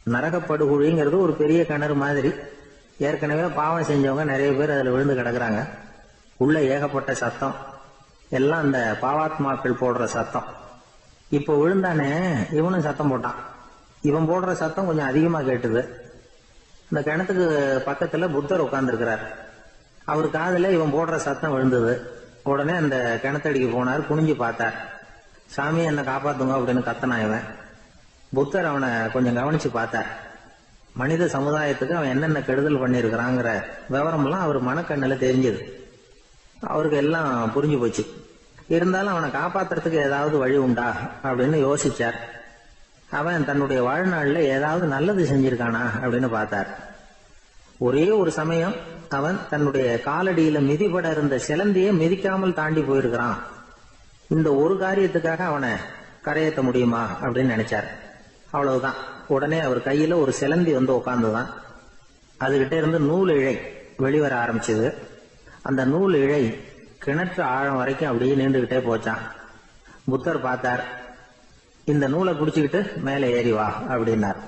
நரகப்படுகொழிங்கிறது ஒரு பெரிய கிணறு மாதிரி. ஏற்கனவே பாவம் செஞ்சவங்க நிறைய பேர் அதுல விழுந்து கிடக்குறாங்க. உள்ள ஏகப்பட்ட சத்தம், எல்லாம் அந்த பாவாத்மாக்கள் போடுற சத்தம். இப்போ விழுந்தானே இவனும் சத்தம் போட்டான். இவன் போடுற சத்தம் கொஞ்சம் அதிகமா கேட்டுது. இந்த கிணத்துக்கு பக்கத்துல புத்தர் உட்கார்ந்து இருக்கிறார். அவர் காதுல இவன் போடுற சத்தம் விழுந்தது. உடனே அந்த கிணத்தடிக்கு போனார், குனிஞ்சு பார்த்தார். சாமி என்னை காப்பாத்துங்க அப்படின்னு கத்தனா இவன். புத்தர் அவனை கொஞ்சம் கவனிச்சு பார்த்தார். மனித சமுதாயத்துக்கு அவன் என்னென்ன கெடுதல் பண்ணியிருக்கிறாங்கிற விவரம்லாம் அவர் மனக்கண்ணில் தெரிஞ்சது. அவருக்கு எல்லாம் புரிஞ்சு போச்சு. இருந்தாலும் அவனை காப்பாத்துறதுக்கு ஏதாவது வழி உண்டா அப்படின்னு யோசிச்சார். அவன் தன்னுடைய வாழ்நாள்ல ஏதாவது நல்லது செஞ்சிருக்கானா அப்படின்னு பார்த்தார். ஒரே ஒரு சமயம் அவன் தன்னுடைய காலடியில மிதிபட இருந்த சிலந்தியை மிதிக்காமல் தாண்டி போயிருக்கிறான். இந்த ஒரு காரியத்துக்காக அவனை கரையேற்ற முடியுமா அப்படின்னு நினைச்சார். அவ்வளவுதான். உடனே அவர் கையில ஒரு சிலந்தி உட்கார்ந்துதான். அதுகிட்ட இருந்து நூல் இழை வெளிவர ஆரம்பிச்சது. அந்த நூல் இழை கிணற்று ஆழம் வரைக்கும் அப்படியே நீண்டுகிட்டே போச்சான். புத்தர் பார்த்தார். இந்த நூலை பிடிச்சுக்கிட்டு மேலே ஏறி வா அப்படின்னார்.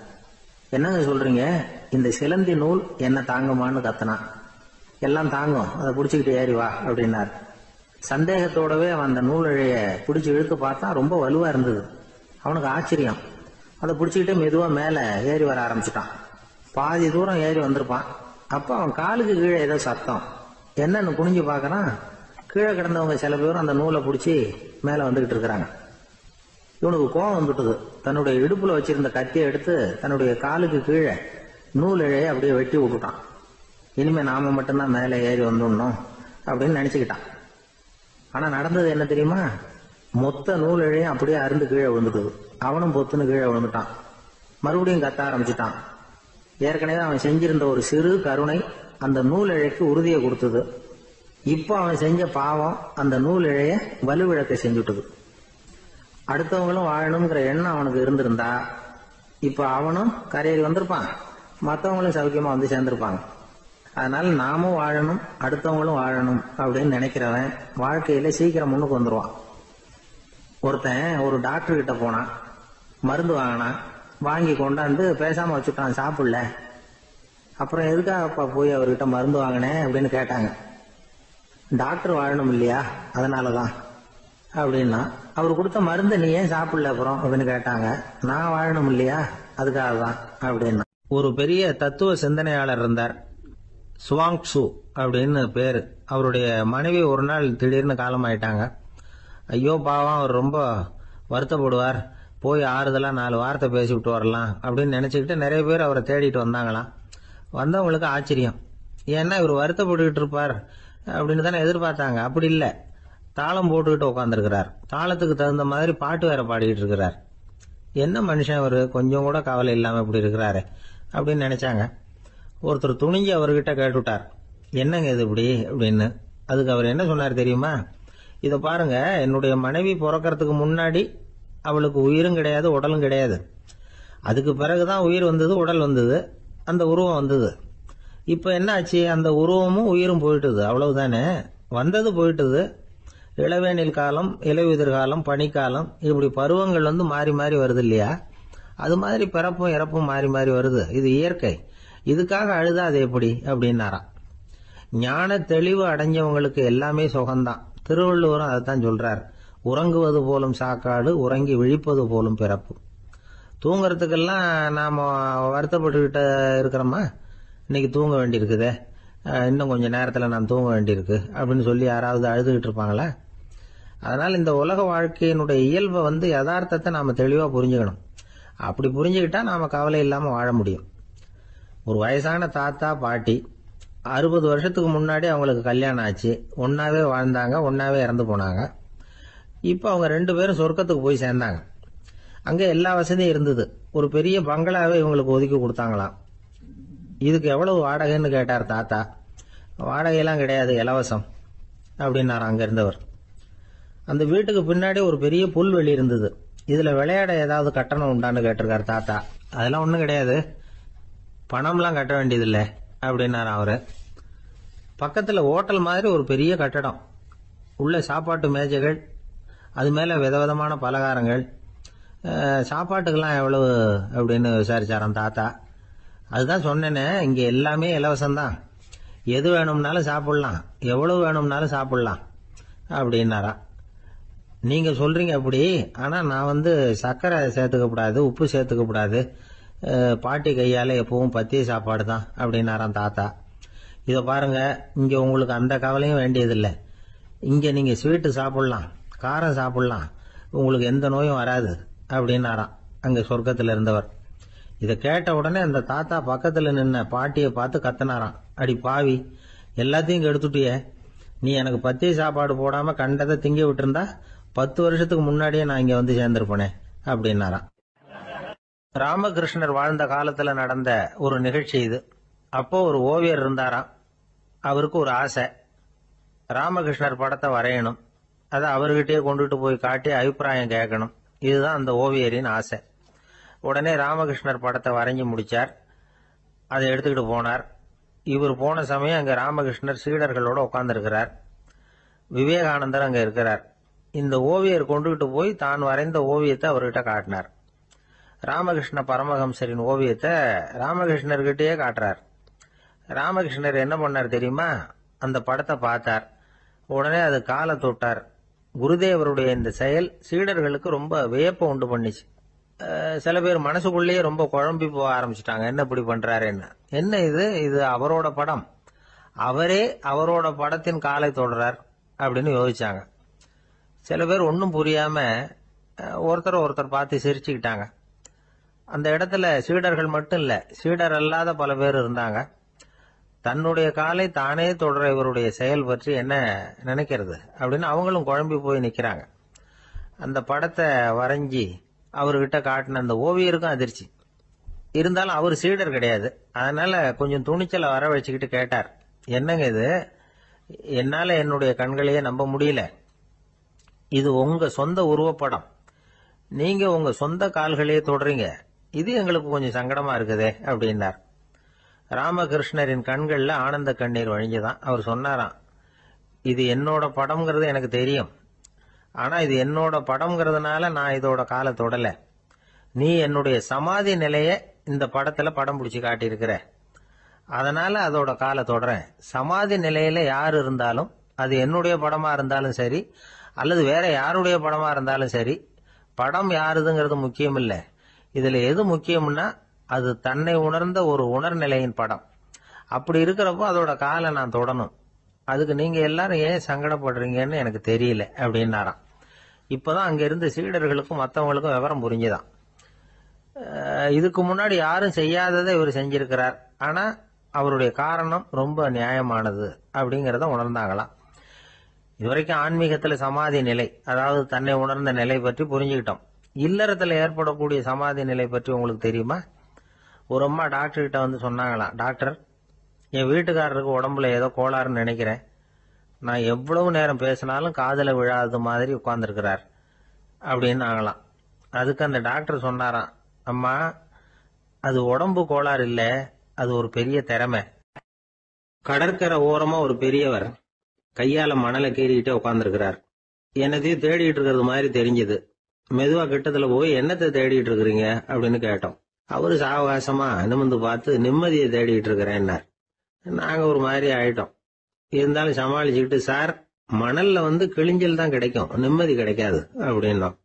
என்னங்க சொல்றீங்க, இந்த சிலந்தி நூல் என்ன தாங்குமான்னு கத்தனான். எல்லாம் தாங்கும், அதை பிடிச்சுக்கிட்டு ஏறி வா அப்படின்னார். சந்தேகத்தோடவே அவன் அந்த நூல் இழைய பிடிச்சி இழுத்து பார்த்தா ரொம்ப வலுவா இருந்தது. அவனுக்கு ஆச்சரியம். அதை பிடிச்சிக்கிட்டே மெதுவா மேல ஏறி வர ஆரம்பிச்சுட்டான். பாதி தூரம் ஏறி வந்திருப்பான். அப்ப அவன் காலுக்கு கீழே ஏதோ சத்தம். என்னன்னு குனிஞ்சு பார்க்கறான். கீழே கிடந்தவங்க சில பேரும் அந்த நூலை பிடிச்சி மேல வந்துகிட்டு இருக்கிறாங்க. இவனுக்கு கோபம் வந்துட்டுது. தன்னுடைய இடுப்புல வச்சிருந்த கத்தியை எடுத்து தன்னுடைய காலுக்கு கீழே நூல் இழைய அப்படியே வெட்டி விட்டுட்டான். இனிமே நாம மட்டும்தான் மேலே ஏறி வந்துடணும் அப்படின்னு நினைச்சுக்கிட்டான். ஆனா நடந்தது என்ன தெரியுமா? மொத்த நூல் இழையும் அப்படியே அருந்து கீழே விழுந்துட்டுது. அவனும் பொத்துன்னு கீழே விழுந்துட்டான். மறுபடியும் கத்த ஆரம்பிச்சுட்டான். ஏற்கனவே அவன் செஞ்சிருந்த ஒரு சிறு கருணை அந்த நூல் இழைக்கு உறுதியை கொடுத்தது. இப்போ அவன் செஞ்ச பாவம் அந்த நூல் இழைய வலுவிழக்க செஞ்சுட்டுது. அடுத்தவங்களும் வாழணுங்கிற எண்ணம் அவனுக்கு இருந்திருந்தா இப்ப அவனும் கரையேறி வந்திருப்பான், மற்றவங்களும் சௌக்கியமா வந்து சேர்ந்திருப்பாங்க. அதனால நாமும் வாழணும், அடுத்தவங்களும் வாழணும் அப்படின்னு நினைக்கிறவன் வாழ்க்கையில சீக்கிரம் முன்னுக்கு வந்துருவான். ஒருத்தன் ஒரு டாக்டர் கிட்ட போனான், மருந்து வாங்கினான், வாங்கி கொண்டாந்து பேசாம வச்சுட்டான், சாப்பிடல. அப்புறம் எதுக்காகப்பா போய் அவர்கிட்ட மருந்து வாங்கினேன் அப்படின்னு கேட்டாங்க. டாக்டர் வாழணும் இல்லையா, அதனாலதான் அப்படின்னா. அவர் கொடுத்த மருந்து நீ ஏன் சாப்பிடல அப்புறம் அப்படின்னு கேட்டாங்க. நான் வாழணும் இல்லையா, அதுக்காக தான் அப்படின்னா. ஒரு பெரிய தத்துவ சிந்தனையாளர் இருந்தார், சுவாங்சு அப்படின்னு பேரு. அவருடைய மனைவி ஒரு நாள் திடீர்னு காலமாயிட்டாங்க. ஐயோ பாவம், அவர் ரொம்ப வருத்தப்படுவார், போய் ஆறுதலா 4 வார்த்தை பேசிவிட்டு வரலாம் அப்படின்னு நினைச்சுக்கிட்டு நிறைய பேர் அவரை தேடிட்டு வந்தாங்களாம். வந்தவங்களுக்கு ஆச்சரியம், ஏன்னா இவர் வருத்தப்பட்டுக்கிட்டு இருப்பார் அப்படின்னு தானே எதிர்பார்த்தாங்க. அப்படி இல்லை, தாளம் போட்டுக்கிட்டு உட்காந்துருக்கிறார், தாளத்துக்கு தகுந்த மாதிரி பாட்டு வேற பாடிக்கிட்டு இருக்கிறார். என்ன மனுஷன் அவரு, கொஞ்சம் கூட கவலை இல்லாம இப்படி இருக்கிறாரு அப்படின்னு நினைச்சாங்க. ஒருத்தர் துணிஞ்சு அவர்கிட்ட கேட்டுட்டார், என்னங்க இது இப்படி அப்படின்னு. அதுக்கு அவர் என்ன சொன்னார் தெரியுமா? இதை பாருங்க, என்னுடைய மனைவி பிறக்கிறதுக்கு முன்னாடி அவளுக்கு உயிரும் கிடையாது, உடலும் கிடையாது. அதுக்கு பிறகுதான் உயிர் வந்தது, உடல் வந்தது, அந்த உருவம் வந்தது. இப்ப என்ன ஆச்சு, அந்த உருவமும் உயிரும் போயிட்டுது, அவ்வளவுதானே. வந்தது போயிட்டுது. இளவேனில் காலம், இலையுதிர் காலம், பனிக்காலம், இப்படி பருவங்கள் வந்து மாறி மாறி வருது இல்லையா? அது மாதிரி பிறப்பும் இறப்பும் மாறி மாறி வருது, இது இயற்கை. இதுக்காக அழுதா அது எப்படி அப்படின்னாராம். ஞான தெளிவு அடைஞ்சவங்களுக்கு எல்லாமே சுகம்தான். திருவள்ளுவரும் அதைத்தான் சொல்றார், உறங்குவது போலும் சாக்காடு, உறங்கி விழிப்பது போலும் பிறப்பு. தூங்கறதுக்கெல்லாம் நாம வருத்தப்பட்டுக்கிட்ட இருக்கிறோமா? இன்னைக்கு தூங்க வேண்டியிருக்குதே, இன்னும் கொஞ்சம் நேரத்தில் நான் தூங்க வேண்டியிருக்கு அப்படின்னு சொல்லி யாராவது அழுதுகிட்டு இருப்பாங்களா? அதனால் இந்த உலக வாழ்க்கையினுடைய இயல்பை வந்து யதார்த்தத்தை நாம தெளிவாக புரிஞ்சுக்கணும். அப்படி புரிஞ்சுக்கிட்டா நாம கவலை இல்லாமல் வாழ முடியும். ஒரு வயசான தாத்தா பாட்டி 60 வருஷத்துக்கு முன்னாடி அவங்களுக்கு கல்யாணம் ஆச்சு, ஒன்னாவே வாழ்ந்தாங்க, ஒன்னாவே இறந்து போனாங்க. இப்போ அவங்க 2 பேரும் சொர்க்கத்துக்கு போய் சேர்ந்தாங்க. அங்கே எல்லா வசதியும் இருந்தது. ஒரு பெரிய பங்களாவே இவங்களுக்கு ஒதுக்கி கொடுத்தாங்களாம். இதுக்கு எவ்வளவு வாடகைன்னு கேட்டார் தாத்தா. வாடகையெல்லாம் கிடையாது, இலவசம் அப்படின்னார் அங்க இருந்தவர். அந்த வீட்டுக்கு பின்னாடி ஒரு பெரிய புல்வெளி இருந்தது. இதுல விளையாட ஏதாவது கட்டணம் உண்டான்னு கேட்டிருக்காரு தாத்தா. அதெல்லாம் ஒண்ணும் கிடையாது, பணம்லாம் கட்ட வேண்டியதில்லை அப்படின்னாரு அவரு. பக்கத்துல ஹோட்டல் மாதிரி ஒரு பெரிய கட்டடம், உள்ள சாப்பாட்டு மேஜைகள், அது மேல விதவிதமான பலகாரங்கள். சாப்பாட்டுக்கெல்லாம் எவ்வளவு அப்படின்னு விசாரிச்சாராம் தாத்தா. அதுதான் சொன்னேனே, இங்க எல்லாமே இலவசம்தான், எது வேணும்னாலும் சாப்பிடலாம், எவ்வளவு வேணும்னாலும் சாப்பிடலாம் அப்படின்னாராம். நீங்க சொல்றீங்க அப்படி, ஆனா நான் வந்து சர்க்கரை சேர்த்துக்க கூடாது, உப்பு சேர்த்துக்க கூடாது, பாட்டி கையால எப்பவும் பத்திய சாப்பாடு தான் அப்படின்னாராம் தாத்தா. இதை பாருங்க, இங்க உங்களுக்கு அந்த கவலையும் வேண்டியதில்லை. இங்க நீங்க ஸ்வீட்டு சாப்பிடலாம், காரம் சாப்பிடலாம், உங்களுக்கு எந்த நோயும் வராது அப்படின்னாராம் அங்க சொர்க்கத்துல இருந்தவர். இதை கேட்ட உடனே அந்த தாத்தா பக்கத்துல நின்ன பாட்டியை பார்த்து கத்தினாராம், அடி பாவி, எல்லாத்தையும் கெடுத்துட்டிய, நீ எனக்கு பத்திய சாப்பாடு போடாம கண்டதை திங்க விட்டுருந்தா 10 வருஷத்துக்கு முன்னாடியே நான் இங்க வந்து சேர்ந்திருப்பேனே அப்படின்னாராம். ராமகிருஷ்ணர் வாழ்ந்த காலத்துல நடந்த ஒரு நிகழ்ச்சி இது. அப்போ ஒரு ஓவியர் இருந்தாராம். அவருக்கு ஒரு ஆசை, ராமகிருஷ்ணர் படத்தை வரையணும், அதை அவர்கிட்டயே கொண்டுட்டு போய் காட்டி அபிப்பிராயம் கேட்கணும். இதுதான் அந்த ஓவியரின் ஆசை. உடனே ராமகிருஷ்ணர் படத்தை வரைஞ்சி முடிச்சார், அதை எடுத்துக்கிட்டு போனார். இவர் போன சமயம் அங்க ராமகிருஷ்ணர் சீடர்களோட உட்கார்ந்துருக்கிறார். விவேகானந்தர் அங்க இருக்கிறார். இந்த ஓவியர் கொண்டுகிட்டு போய் தான் வரைந்த ஓவியத்தை அவர்கிட்ட காட்டினார். ராமகிருஷ்ண பரமஹம்சரின் ஓவியத்தை ராமகிருஷ்ணர்கிட்டயே காட்டுறார். ராமகிருஷ்ணர் என்ன பண்ணார் தெரியுமா? அந்த படத்தை பார்த்தார். உடனே அது காலை தொட்டார். குருதேவருடைய இந்த செயல் சீடர்களுக்கு ரொம்ப வியப்பை உண்டு பண்ணிச்சு. சில பேர் மனசுக்குள்ளேயே ரொம்ப குழம்பி போக ஆரம்பிச்சுட்டாங்க, என்ன இப்படி பண்றாருன்னு. என்ன இது அவரோட படம், அவரே அவரோட படத்தின் காலை தொடுறார் அப்படின்னு யோசிச்சாங்க. சில பேர் ஒன்றும் புரியாம ஒருத்தர் பார்த்து சிரிச்சுக்கிட்டாங்க. அந்த இடத்துல சீடர்கள் மட்டும் இல்ல, சீடர் அல்லாத பல பேர் இருந்தாங்க. தன்னுடைய காலை தானே தொடர இவருடைய செயல் பற்றி என்ன நினைக்கிறது அப்படின்னு அவங்களும் குழம்பி போய் நிக்கிறாங்க. அந்த படத்தை வரைஞ்சி அவர்கிட்ட காட்டின அந்த ஓவியருக்கும் அதிர்ச்சி. இருந்தாலும் அவர் சீடர் கிடையாது, அதனால கொஞ்சம் துணிச்சலை வர வச்சுக்கிட்டு கேட்டார், என்னங்க இது, என்னால என்னுடைய கண்களையே நம்ப முடியல, இது உங்க சொந்த உருவப்படம், நீங்க உங்க சொந்த கால்களையே தொடுறீங்க, இது எங்களுக்கு கொஞ்சம் சங்கடமா இருக்குதே அப்படின்னார். ராமகிருஷ்ணரின் கண்கள்ல ஆனந்த கண்ணீர் வழிஞ்சுதான். அவர் சொன்னாராம், இது என்னோட படம்ங்கிறது எனக்கு தெரியும், ஆனா இது என்னோட படம்ங்கிறதுனால நான் இதோட காலை தொடல. நீ என்னுடைய சமாதி நிலைய இந்த படத்துல படம் பிடிச்சு காட்டியிருக்கிற, அதனால அதோட காலை தொடறேன். சமாதி நிலையில யார் இருந்தாலும், அது என்னுடைய படமா இருந்தாலும் சரி அல்லது வேற யாருடைய படமா இருந்தாலும் சரி, படம் யாருதுங்கிறது முக்கியம் இல்லை. இதுல எது முக்கியம்னா அது தன்னை உணர்ந்த ஒரு உணர்நிலையின் படம். அப்படி இருக்கிறப்போ அதோட காலை நான் தொடணும். அதுக்கு நீங்க எல்லாரும் ஏன் சங்கடப்படுறீங்கன்னு எனக்கு தெரியல அப்படின்னாராம். இப்பதான் அங்க இருந்து சீடர்களுக்கும் மற்றவங்களுக்கும் விவரம் புரிஞ்சுதான். இதுக்கு முன்னாடி யாரும் செய்யாததை இவர் செஞ்சிருக்கிறார், ஆனா அவருடைய காரணம் ரொம்ப நியாயமானது அப்படிங்கறத உணர்ந்தாங்களாம். இதுவரைக்கும் ஆன்மீகத்துல சமாதி நிலை, அதாவது தன்னை உணர்ந்த நிலை பற்றி புரிஞ்சுக்கிட்டோம். இல்லறத்துல ஏற்படக்கூடிய சமாதி நிலை பற்றி உங்களுக்கு தெரியுமா? ஒரு அம்மா டாக்டர் கிட்ட வந்து சொன்னாங்களாம், டாக்டர், என் வீட்டுக்காரருக்கு உடம்புல ஏதோ கோளாறுன்னு நினைக்கிறேன். நான் எவ்வளவு நேரம் பேசினாலும் காதுல விழாதது மாதிரி உட்கார்ந்துருக்கிறார் அப்படின்னு ஆகலாம். அதுக்கு அந்த டாக்டர் சொன்னாராம், அம்மா, அது உடம்பு கோளாறு இல்ல, அது ஒரு பெரிய திறமை. கடற்கரை ஓரமா ஒரு பெரியவர் கையால மணலை கீறிக்கிட்டே உட்கார்ந்துருக்கிறார். என்னத்தையும் தேடிட்டு இருக்கிறது மாதிரி தெரிஞ்சது. மெதுவா கிட்டத்துல போய் என்னத்தை தேடிட்டு இருக்கிறீங்க அப்படின்னு கேட்டோம். அவரு சாவகாசமா நிமிர்ந்து பார்த்து நிம்மதியை தேடிட்டு இருக்கிறேன்னார். நாங்க ஒரு மாதிரி ஆயிட்டோம். இருந்தாலும் சமாளிச்சுக்கிட்டு, சார், மணல்ல கிழிஞ்சல் தான் கிடைக்கும், நிம்மதி கிடைக்காது அப்படின்னோம்.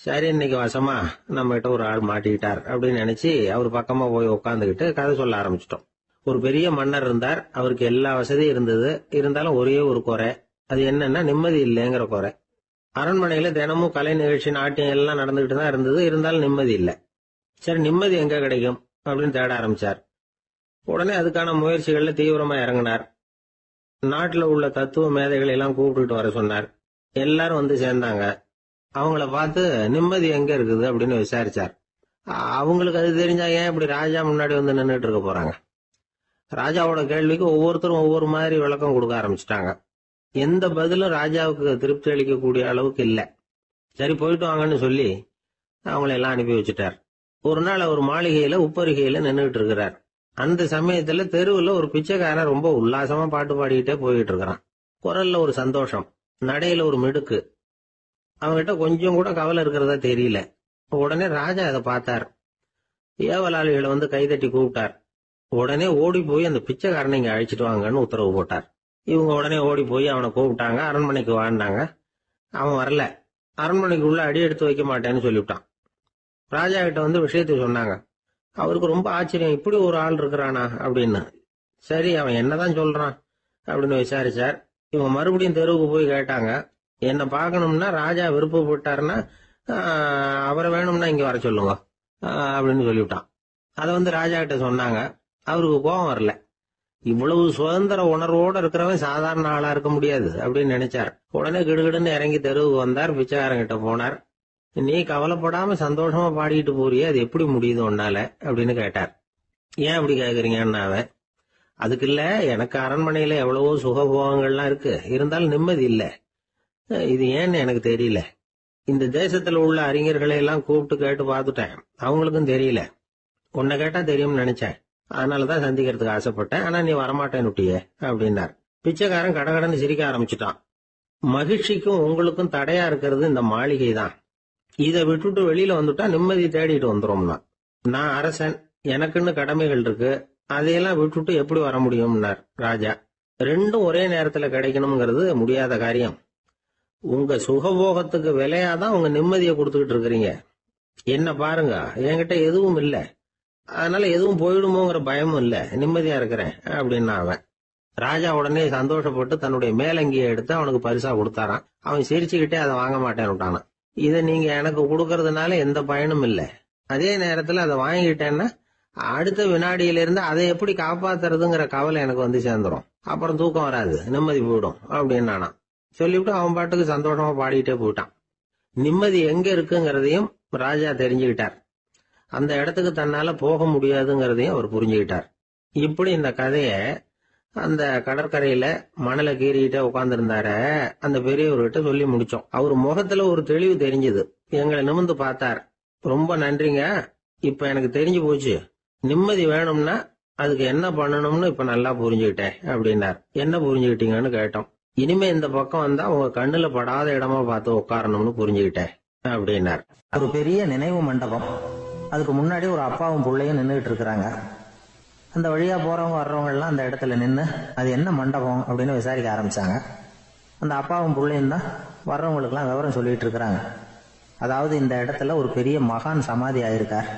சரி, இன்னைக்கு வசமா நம்ம கிட்ட ஒரு ஆள் மாட்டிக்கிட்டார் அப்படின்னு நினைச்சு அவர் பக்கமா போய் உட்காந்துக்கிட்டு கதை சொல்ல ஆரம்பிச்சிட்டோம். ஒரு பெரிய மன்னர் இருந்தார். அவருக்கு எல்லா வசதியும் இருந்தது. இருந்தாலும் ஒரே ஒரு குறை, அது என்னன்னா நிம்மதி இல்லைங்கிற குறை. அரண்மனையில தினமும் கலை நிகழ்ச்சி, நாட்டியம் எல்லாம் நடந்துகிட்டு தான் இருந்தது. இருந்தாலும் நிம்மதி இல்லை. சரி, நிம்மதி எங்க கிடைக்கும் அப்படின்னு தேட ஆரம்பிச்சார். உடனே அதுக்கான முயற்சிகள்ல தீவிரமா இறங்கினார். நாட்டுல உள்ள தத்துவ மேதைகளை எல்லாம் கூப்பிட்டுட்டு வர சொன்னார். எல்லாரும் சேர்ந்தாங்க. அவங்கள பார்த்து நிம்மதி எங்க இருக்குது அப்படின்னு விசாரிச்சார். அவங்களுக்கு அது தெரிஞ்சா ஏன் இப்படி ராஜா முன்னாடி நின்றுட்டு இருக்க போறாங்க? ராஜாவோட கேள்விக்கு ஒவ்வொருத்தரும் ஒவ்வொரு மாதிரி விளக்கம் கொடுக்க ஆரம்பிச்சிட்டாங்க. எந்த பதிலும் ராஜாவுக்கு திருப்தி அளிக்கக்கூடிய அளவுக்கு இல்ல. சரி, போயிட்டு வாங்கன்னு சொல்லி அவங்கள எல்லாம் அனுப்பி வச்சுட்டார். ஒரு நாள் அவர் மாளிகையில உப்பருகையில நின்றுட்டு இருக்கிறார். அந்த சமயத்துல தெருவுல ஒரு பிச்சைக்காரன் ரொம்ப உல்லாசமா பாட்டு பாடிக்கிட்டே போயிட்டு இருக்கிறான். குரல்ல ஒரு சந்தோஷம், நடையில ஒரு மிடுக்கு. அவன்கிட்ட கொஞ்சம் கூட கவலை இருக்கிறதா தெரியல. உடனே ராஜா அதை பார்த்தார். ஏவலாளிகளை கைதட்டி கூப்பிட்டார். உடனே ஓடி போய் அந்த பிச்சைக்காரனை இங்க அழைச்சிட்டு வாங்கன்னு உத்தரவு போட்டார். இவங்க உடனே ஓடி போய் அவனை கூப்பிட்டாங்க. அரண்மனைக்கு வாழ்ந்தாங்க. அவன் வரல. அரண்மனைக்கு உள்ள அடி எடுத்து வைக்க மாட்டேன்னு சொல்லிவிட்டான். ராஜா கிட்ட விஷயத்தை சொன்னாங்க. அவருக்கு ரொம்ப ஆச்சரியம், இப்படி ஒரு ஆள் இருக்கிறானா அப்படின்னு. சரி, அவன் என்னதான் சொல்றான் அப்படின்னு விசாரிச்சார். இவங்க மறுபடியும் தெருவுக்கு போய் கேட்டாங்க. என்ன பார்க்கணும்னா ராஜா விருப்பப்பட்டாருன்னா அவரை வேணும்னா இங்க வர சொல்லுங்க அப்படின்னு சொல்லிவிட்டான். அதை ராஜா கிட்ட சொன்னாங்க. அவருக்கு கோபம் வரல. இவ்வளவு சுதந்திர உணர்வோடு இருக்கிறவன் சாதாரண ஆளா இருக்க முடியாது அப்படின்னு நினைச்சார். உடனே கிடுகிடுன்னு இறங்கி தெருவுக்கு வந்தார். பிச்சைக்காரங்கிட்ட போனார். நீ கவலைப்படாம சந்தோஷமா பாடிட்டு போறியே, அது எப்படி முடியுது உன்னால அப்படின்னு கேட்டார். ஏன் அப்படி கேக்குறீங்கன்னு அவன், அதுக்கு இல்ல, எனக்கு அரண்மனையில எவ்வளவோ சுகபோகங்கள்லாம் இருக்கு, இருந்தாலும் நிம்மதி இல்ல. இது ஏன்னு எனக்கு தெரியல. இந்த தேசத்துல உள்ள அறிஞர்களை எல்லாம் கூப்பிட்டு கேட்டு பார்த்துட்டேன், அவங்களுக்கும் தெரியல. உன்னை கேட்டா தெரியும்னு நினைச்சேன், அதனாலதான் சந்திக்கிறதுக்கு ஆசைப்பட்டேன். ஆனா நீ வரமாட்டேன்னுட்டியே அப்படின்னார். பிச்சைக்காரன் கடகடன்னு சிரிக்க ஆரம்பிச்சுட்டான். மகிழ்ச்சிக்கும் உங்களுக்கும் தடையா இருக்கிறது இந்த மாளிகை தான். இதை விட்டுட்டு வெளியில வந்துட்டா நிம்மதி தேடிட்டு வந்துரும்னா. நான் அரசன், எனக்குன்னு கடமைகள் இருக்கு, அதையெல்லாம் விட்டுட்டு எப்படி வர முடியும்னார் ராஜா. ரெண்டும் ஒரே நேரத்துல கிடைக்கணுங்கிறது முடியாத காரியம். உங்க சுகபோகத்துக்கு விலையாதான் உங்க நிம்மதியை கொடுத்துக்கிட்டு இருக்கிறீங்க. என்ன பாருங்க, என்கிட்ட எதுவும் இல்ல, அதனால எதுவும் போயிடுமோங்கிற பயமும் இல்ல, நிம்மதியா இருக்கிறேன் அப்படின்னா அவன். ராஜா உடனே சந்தோஷப்பட்டு தன்னுடைய மேலங்கியை எடுத்து அவனுக்கு பரிசா கொடுத்தாரான். அவன் சிரிச்சுக்கிட்டே அதை வாங்க மாட்டேன்னு விட்டானான். இதை நீங்க எனக்கு கொடுக்கறதுனால எந்த பயனும் இல்ல, அதே நேரத்துல அதை வாங்கிட்டேன்னா அடுத்த வினாடியிலிருந்து அதை எப்படி காப்பாத்துறதுங்கிற கவலை எனக்கு சேர்ந்துடும். அப்புறம் தூக்கம் வராது, நிம்மதி போயிடும் அப்படின்னானா. சொல்லிவிட்டு அவன் பாட்டுக்கு சந்தோஷமா பாடிட்டே போயிட்டான். நிம்மதி எங்க இருக்குங்கிறதையும் ராஜா தெரிஞ்சுக்கிட்டார். அந்த இடத்துக்கு தன்னால போக முடியாதுங்கிறதையும் அவர் புரிஞ்சுக்கிட்டார். இப்படி இந்த கதைய அந்த கடற்கரையில மணலை கீறிக்கிட்டே உட்கார்ந்து இருந்தார அந்த பெரியவர்கிட்ட சொல்லி முடிச்சோம். அவர் முகத்துல ஒரு தெளிவு தெரிஞ்சது. எங்களை நிமிர்ந்து பார்த்தார். ரொம்ப நன்றிங்க, இப்ப எனக்கு தெரிஞ்சு போச்சு. நிம்மதி வேணும்னா அதுக்கு என்ன பண்ணணும்னு இப்ப நல்லா புரிஞ்சுக்கிட்டேன் அப்படின்னார். என்ன புரிஞ்சுக்கிட்டீங்கன்னு கேட்டோம். இனிமே இந்த பக்கம் வந்தா உங்க கண்ணுல படாத இடமா பார்த்து உட்காரணும்னு புரிஞ்சுக்கிட்டேன் அப்படின்னார்.
ஒரு பெரிய நினைவு மண்டபம், அதுக்கு முன்னாடி ஒரு அப்பாவும் பிள்ளையும் நின்றுட்டு இருக்கிறாங்க. அந்த வழியா போறவங்க வர்றவங்க எல்லாம் அந்த இடத்துல நின்று அது என்ன மண்டபம் அப்படின்னு விசாரிக்க ஆரம்பிச்சாங்க. அந்த அப்பாவும் பிள்ளையும் தான் வர்றவங்களுக்கெல்லாம் விவரம் சொல்லிட்டு இருக்கிறாங்க. அதாவது இந்த இடத்துல ஒரு பெரிய மகான் சமாதி ஆயிருக்கார்,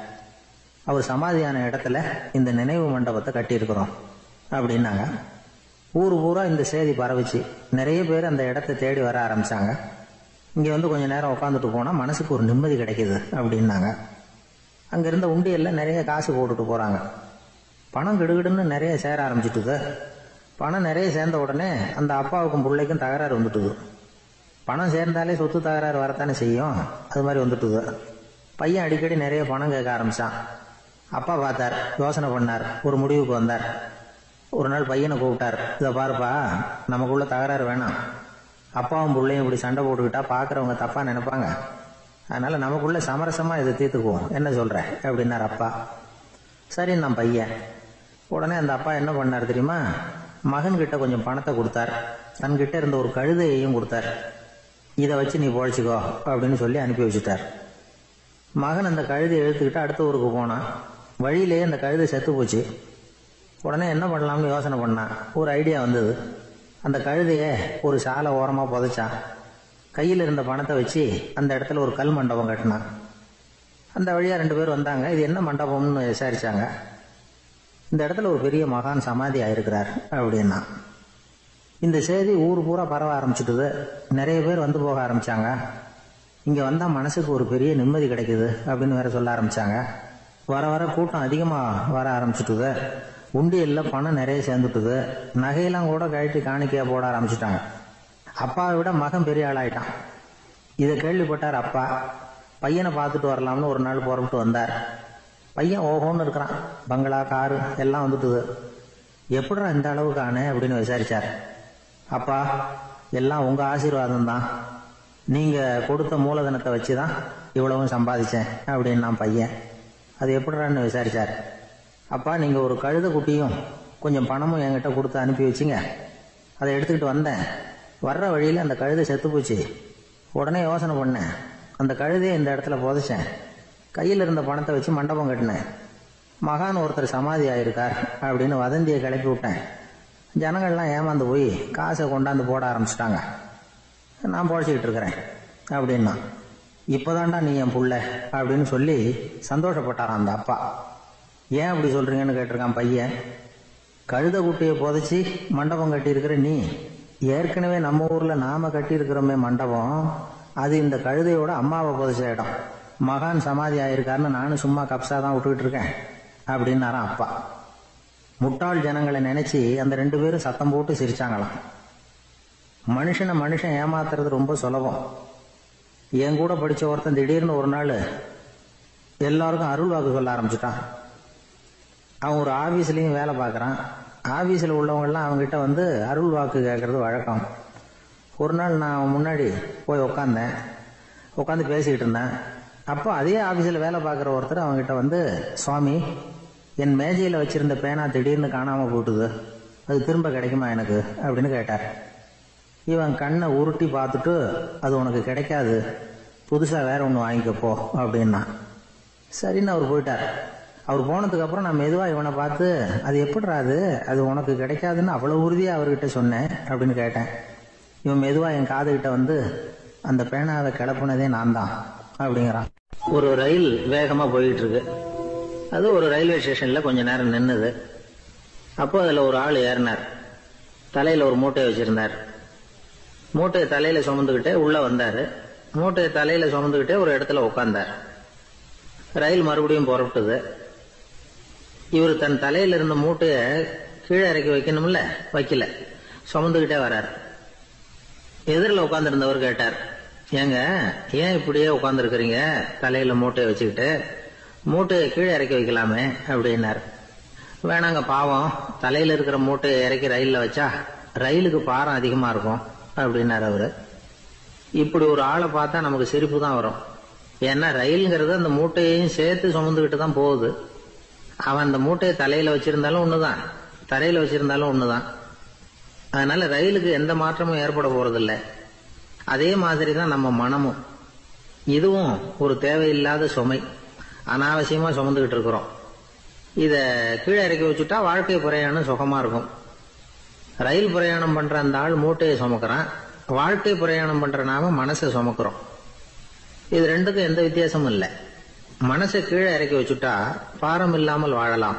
அவர் சமாதியான இடத்துல இந்த நினைவு மண்டபத்தை கட்டியிருக்கிறோம் அப்படின்னாங்க. ஊர் பூரா இந்த செய்தி பரவிச்சு. நிறைய பேர் அந்த இடத்தை தேடி வர ஆரம்பிச்சாங்க. இங்க வந்து கொஞ்ச நேரம் உட்காந்துட்டு போனா மனசுக்கு ஒரு நிம்மதி கிடைக்குது அப்படின்னாங்க. அங்க இருந்த உண்டியல்ல நிறைய காசு போட்டுட்டு போறாங்க. பணம் கிடுகிடுன்னு நிறைய சேர ஆரம்பிச்சுட்டுது. பணம் நிறைய சேர்ந்த உடனே அந்த அப்பாவுக்கும் பிள்ளைக்கும் தகராறு வந்துட்டுது. பணம் சேர்ந்தாலே சொத்து தகராறு வரத்தானே செய்யும், அது மாதிரி வந்துட்டுது. பையன் அடிக்கடி நிறைய பணம் கேட்க ஆரம்பிச்சான். அப்பா பார்த்தார், யோசனை பண்ணார், ஒரு முடிவுக்கு வந்தார். ஒரு நாள் பையனை கூப்பிட்டார். இதை பாருப்பா, நமக்குள்ள தகராறு வேணாம். அப்பாவும் பிள்ளையும் இப்படி சண்டை போட்டுக்கிட்டா பாக்குறவங்க தப்பா நினைப்பாங்க. அதனால நமக்குள்ள சமரசமா இதை தீர்த்துக்குவோம், என்ன சொல்ற அப்படின்னார் அப்பா. சரின்னு நான் பையன். உடனே அந்த அப்பா என்ன பண்ணார் தெரியுமா, மகன் கிட்ட கொஞ்சம் பணத்தை கொடுத்தார். தன்கிட்ட இருந்த ஒரு கழுதையையும் கொடுத்தார். இதை வச்சு நீ பொழைச்சிக்கோ அப்படின்னு சொல்லி அனுப்பி வச்சுட்டார். மகன் அந்த கழுதையை இழுத்துக்கிட்டு அடுத்த ஊருக்கு போனான். வழியிலேயே அந்த கழுதை செத்து போச்சு. உடனே என்ன பண்ணலாம்னு யோசனை பண்ணான். ஒரு ஐடியா வந்தது. அந்த கழுதைய ஒரு சாலை ஓரமா புதைச்சான். கையில் இருந்த பணத்தை வச்சு அந்த இடத்துல ஒரு கல் மண்டபம் கட்டினான். அந்த வழியா 2 பேர் வந்தாங்க. இது என்ன மண்டபம்னு விசாரிச்சாங்க. இந்த இடத்துல ஒரு பெரிய மகான் சமாதி ஆயிருக்கிறார் அப்படின்னா. இந்த செய்தி ஊர் பூரா பரவ ஆரம்பிச்சுட்டுது. நிறைய பேர் வந்து போக ஆரம்பிச்சாங்க. இங்க வந்தா மனசுக்கு ஒரு பெரிய நிம்மதி கிடைக்குது அப்படின்னு வேற சொல்ல ஆரம்பிச்சாங்க. வர வர கூட்டம் அதிகமா வர ஆரம்பிச்சுட்டுது. உண்டியல்ல பணம் நிறைய சேர்ந்துட்டுது. நகையெல்லாம் கூட கழட்டி காணிக்கையா போட ஆரம்பிச்சுட்டாங்க. அப்பாவை விட மகன் பெரிய ஆளாயிட்டான். இதை கேள்விப்பட்டார் அப்பா. பையனை பார்த்துட்டு வரலாம்னு ஒரு நாள் புறப்பட்டு வந்தார். பையன் ஓஹோன்னு இருக்கிறான். பங்களா, காரு எல்லாம் வந்துட்டுது. எப்படிடா இந்த அளவுக்கு ஆனே அப்படின்னு விசாரிச்சார். அப்பா, எல்லாம் உங்க ஆசீர்வாதம் தான். நீங்க கொடுத்த மூலதனத்தை வச்சுதான் இவ்வளவும் சம்பாதிச்சேன் அப்படின்னு நான் பையன். அது எப்படிறான்னு விசாரிச்சார். அப்பா, நீங்க ஒரு கழுத குட்டியும் கொஞ்சம் பணமும் என்கிட்ட கொடுத்து அனுப்பி வச்சிங்க. அதை எடுத்துக்கிட்டு வந்தேன். வர்ற வழியில அந்த கழுதை செத்து போச்சு. உடனே யோசனை பண்ணேன். அந்த கழுதையை இந்த இடத்துல புதைச்சேன். கையில் இருந்த பணத்தை வச்சு மண்டபம் கட்டினேன். மகான் ஒருத்தர் சமாதி ஆயிருக்கார் அப்படின்னு வதந்தியை கிளப்பி விட்டேன். ஜனங்கள்லாம் ஏமாந்து போய் காசை கொண்டாந்து போட ஆரம்பிச்சிட்டாங்க. நான் பொழைச்சிக்கிட்டு இருக்கிறேன் அப்படின்னா. இப்போதான்டா நீ என் புள்ள அப்படின்னு சொல்லி சந்தோஷப்பட்டாரான் அந்த அப்பா. ஏன் அப்படி சொல்றீங்கன்னு கேட்டிருக்கான் பையன். கழுத குட்டியை புதைச்சி மண்டபம் கட்டியிருக்கிற நீ, ஏற்கனவே நம்ம ஊர்ல நாம கட்டியிருக்கிறோமே மண்டபம், அது இந்த கழுதையோட அம்மாவை புதைச்ச இடம். மகான் சமாதி ஆயிருக்காருன்னு நானும் சும்மா கப்சா தான் விட்டுக்கிட்டு இருக்கேன் அப்படின்னாரான் அப்பா. முட்டாள் ஜனங்களை நினைச்சு அந்த 2 பேரும் சத்தம் போட்டு சிரிச்சாங்களாம். மனுஷன் ஏமாத்துறது ரொம்ப சுலபம். என் கூட படிச்ச ஒருத்தன் திடீர்னு ஒரு நாள் எல்லாருக்கும் அருள் வாக்கு சொல்ல ஆரம்பிச்சுட்டான். அவன் ஒரு ஆபீஸ்லயும் வேலை பார்க்கறான். ஆபீஸ்ல உள்ளவங்க எல்லாம் அவங்ககிட்ட வந்து அருள் வாக்கு கேட்கறது வழக்கம். ஒரு நாள் நான் அவன் முன்னாடி போய் உட்காந்து பேசிக்கிட்டு இருந்தேன். அப்போ அதே ஆபீஸ்ல வேலை பார்க்குற ஒருத்தர் அவங்ககிட்ட வந்து, சுவாமி, என் மேஜையில வச்சிருந்த பேனா திடீர்னு காணாம போட்டுது, அது திரும்ப கிடைக்குமா எனக்கு அப்படின்னு கேட்டார். இவன் கண்ணை உருட்டி பார்த்துட்டு, அது உனக்கு கிடைக்காது, புதுசா வேற ஒன்று வாங்கிக்கப்போ அப்படின்னா. சரின்னு அவர் போயிட்டார். அவர் போனதுக்கு அப்புறம் நான் மெதுவா இவனை பார்த்து, அது எப்படிறாது, அது உனக்கு கிடைக்காதுன்னு அவ்வளவு உறுதியா அவர்கிட்ட சொன்னேன் அப்படின்னு கேட்டேன். இவன் மெதுவா என் காதுகிட்ட வந்து, அந்த பேனாவை கிளப்புனதே நான் தான் அப்படிங்கிறான்.
ஒரு ரயில் வேகமா போயிட்டு இருக்கு. அது ஒரு ரயில்வே ஸ்டேஷன்ல கொஞ்ச நேரம் நின்னுது. அப்போ அதுல ஒரு ஆள் ஏறினார். தலையில ஒரு மூட்டையை வச்சிருந்தார். மூட்டையை தலையில சுமந்துகிட்டே உள்ள வந்தாரு. மூட்டையை தலையில சுமந்துகிட்டே ஒரு இடத்துல உட்கார்ந்தார். ரயில் மறுபடியும் புறப்பட்டது. இவர் தன் தலையில இருந்த மூட்டைய கீழே இறக்கி வைக்கணும்ல, வைக்கல, சுமந்துகிட்டே வர்றார். எதிரில் உட்கார்ந்துருந்தவர் கேட்டார், ஏங்க ஏன் இப்படியே உட்கார்ந்து இருக்கிறீங்க தலையில மூட்டையை வச்சுக்கிட்டு, மூட்டையை கீழே இறக்கி வைக்கலாமே அப்படின்னார். வேணாங்க, பாவம், தலையில இருக்கிற மூட்டையை இறக்கி ரயில்ல வச்சா ரயிலுக்கு பாரம் அதிகமா இருக்கும் அப்படின்னார் அவரு. இப்படி ஒரு ஆளை பார்த்தா நமக்கு சிரிப்பு தான் வரும்.
ஏன்னா ரயில்ங்கிறது அந்த மூட்டையையும் சேர்த்து சுமந்துக்கிட்டு தான் போகுது. அவன் அந்த மூட்டையை தலையில வச்சிருந்தாலும் ஒண்ணுதான், தரையில வச்சிருந்தாலும் ஒண்ணுதான். அதனால ரயிலுக்கு எந்த மாற்றமும் ஏற்பட போறதில்லை. அதே மாதிரி தான் நம்ம மனமும். இதுவும் ஒரு தேவையில்லாத சுமை, அனாவசியமா சுமந்துகிட்டு இருக்கிறோம். இத கீழே இறக்கி வச்சுட்டா வாழ்க்கை பிரயாணம் சுகமா இருக்கும். ரயில் பிரயாணம் பண்ற அந்த ஆள் மூட்டையை சுமக்கிறான், வாழ்க்கை பிரயாணம் பண்ற நாம மனசை சுமக்கிறோம். இது ரெண்டுக்கும் எந்த வித்தியாசமும் இல்லை. மனசை கீழே இறக்கி வச்சுட்டா பாரம் இல்லாமல் வாழலாம்,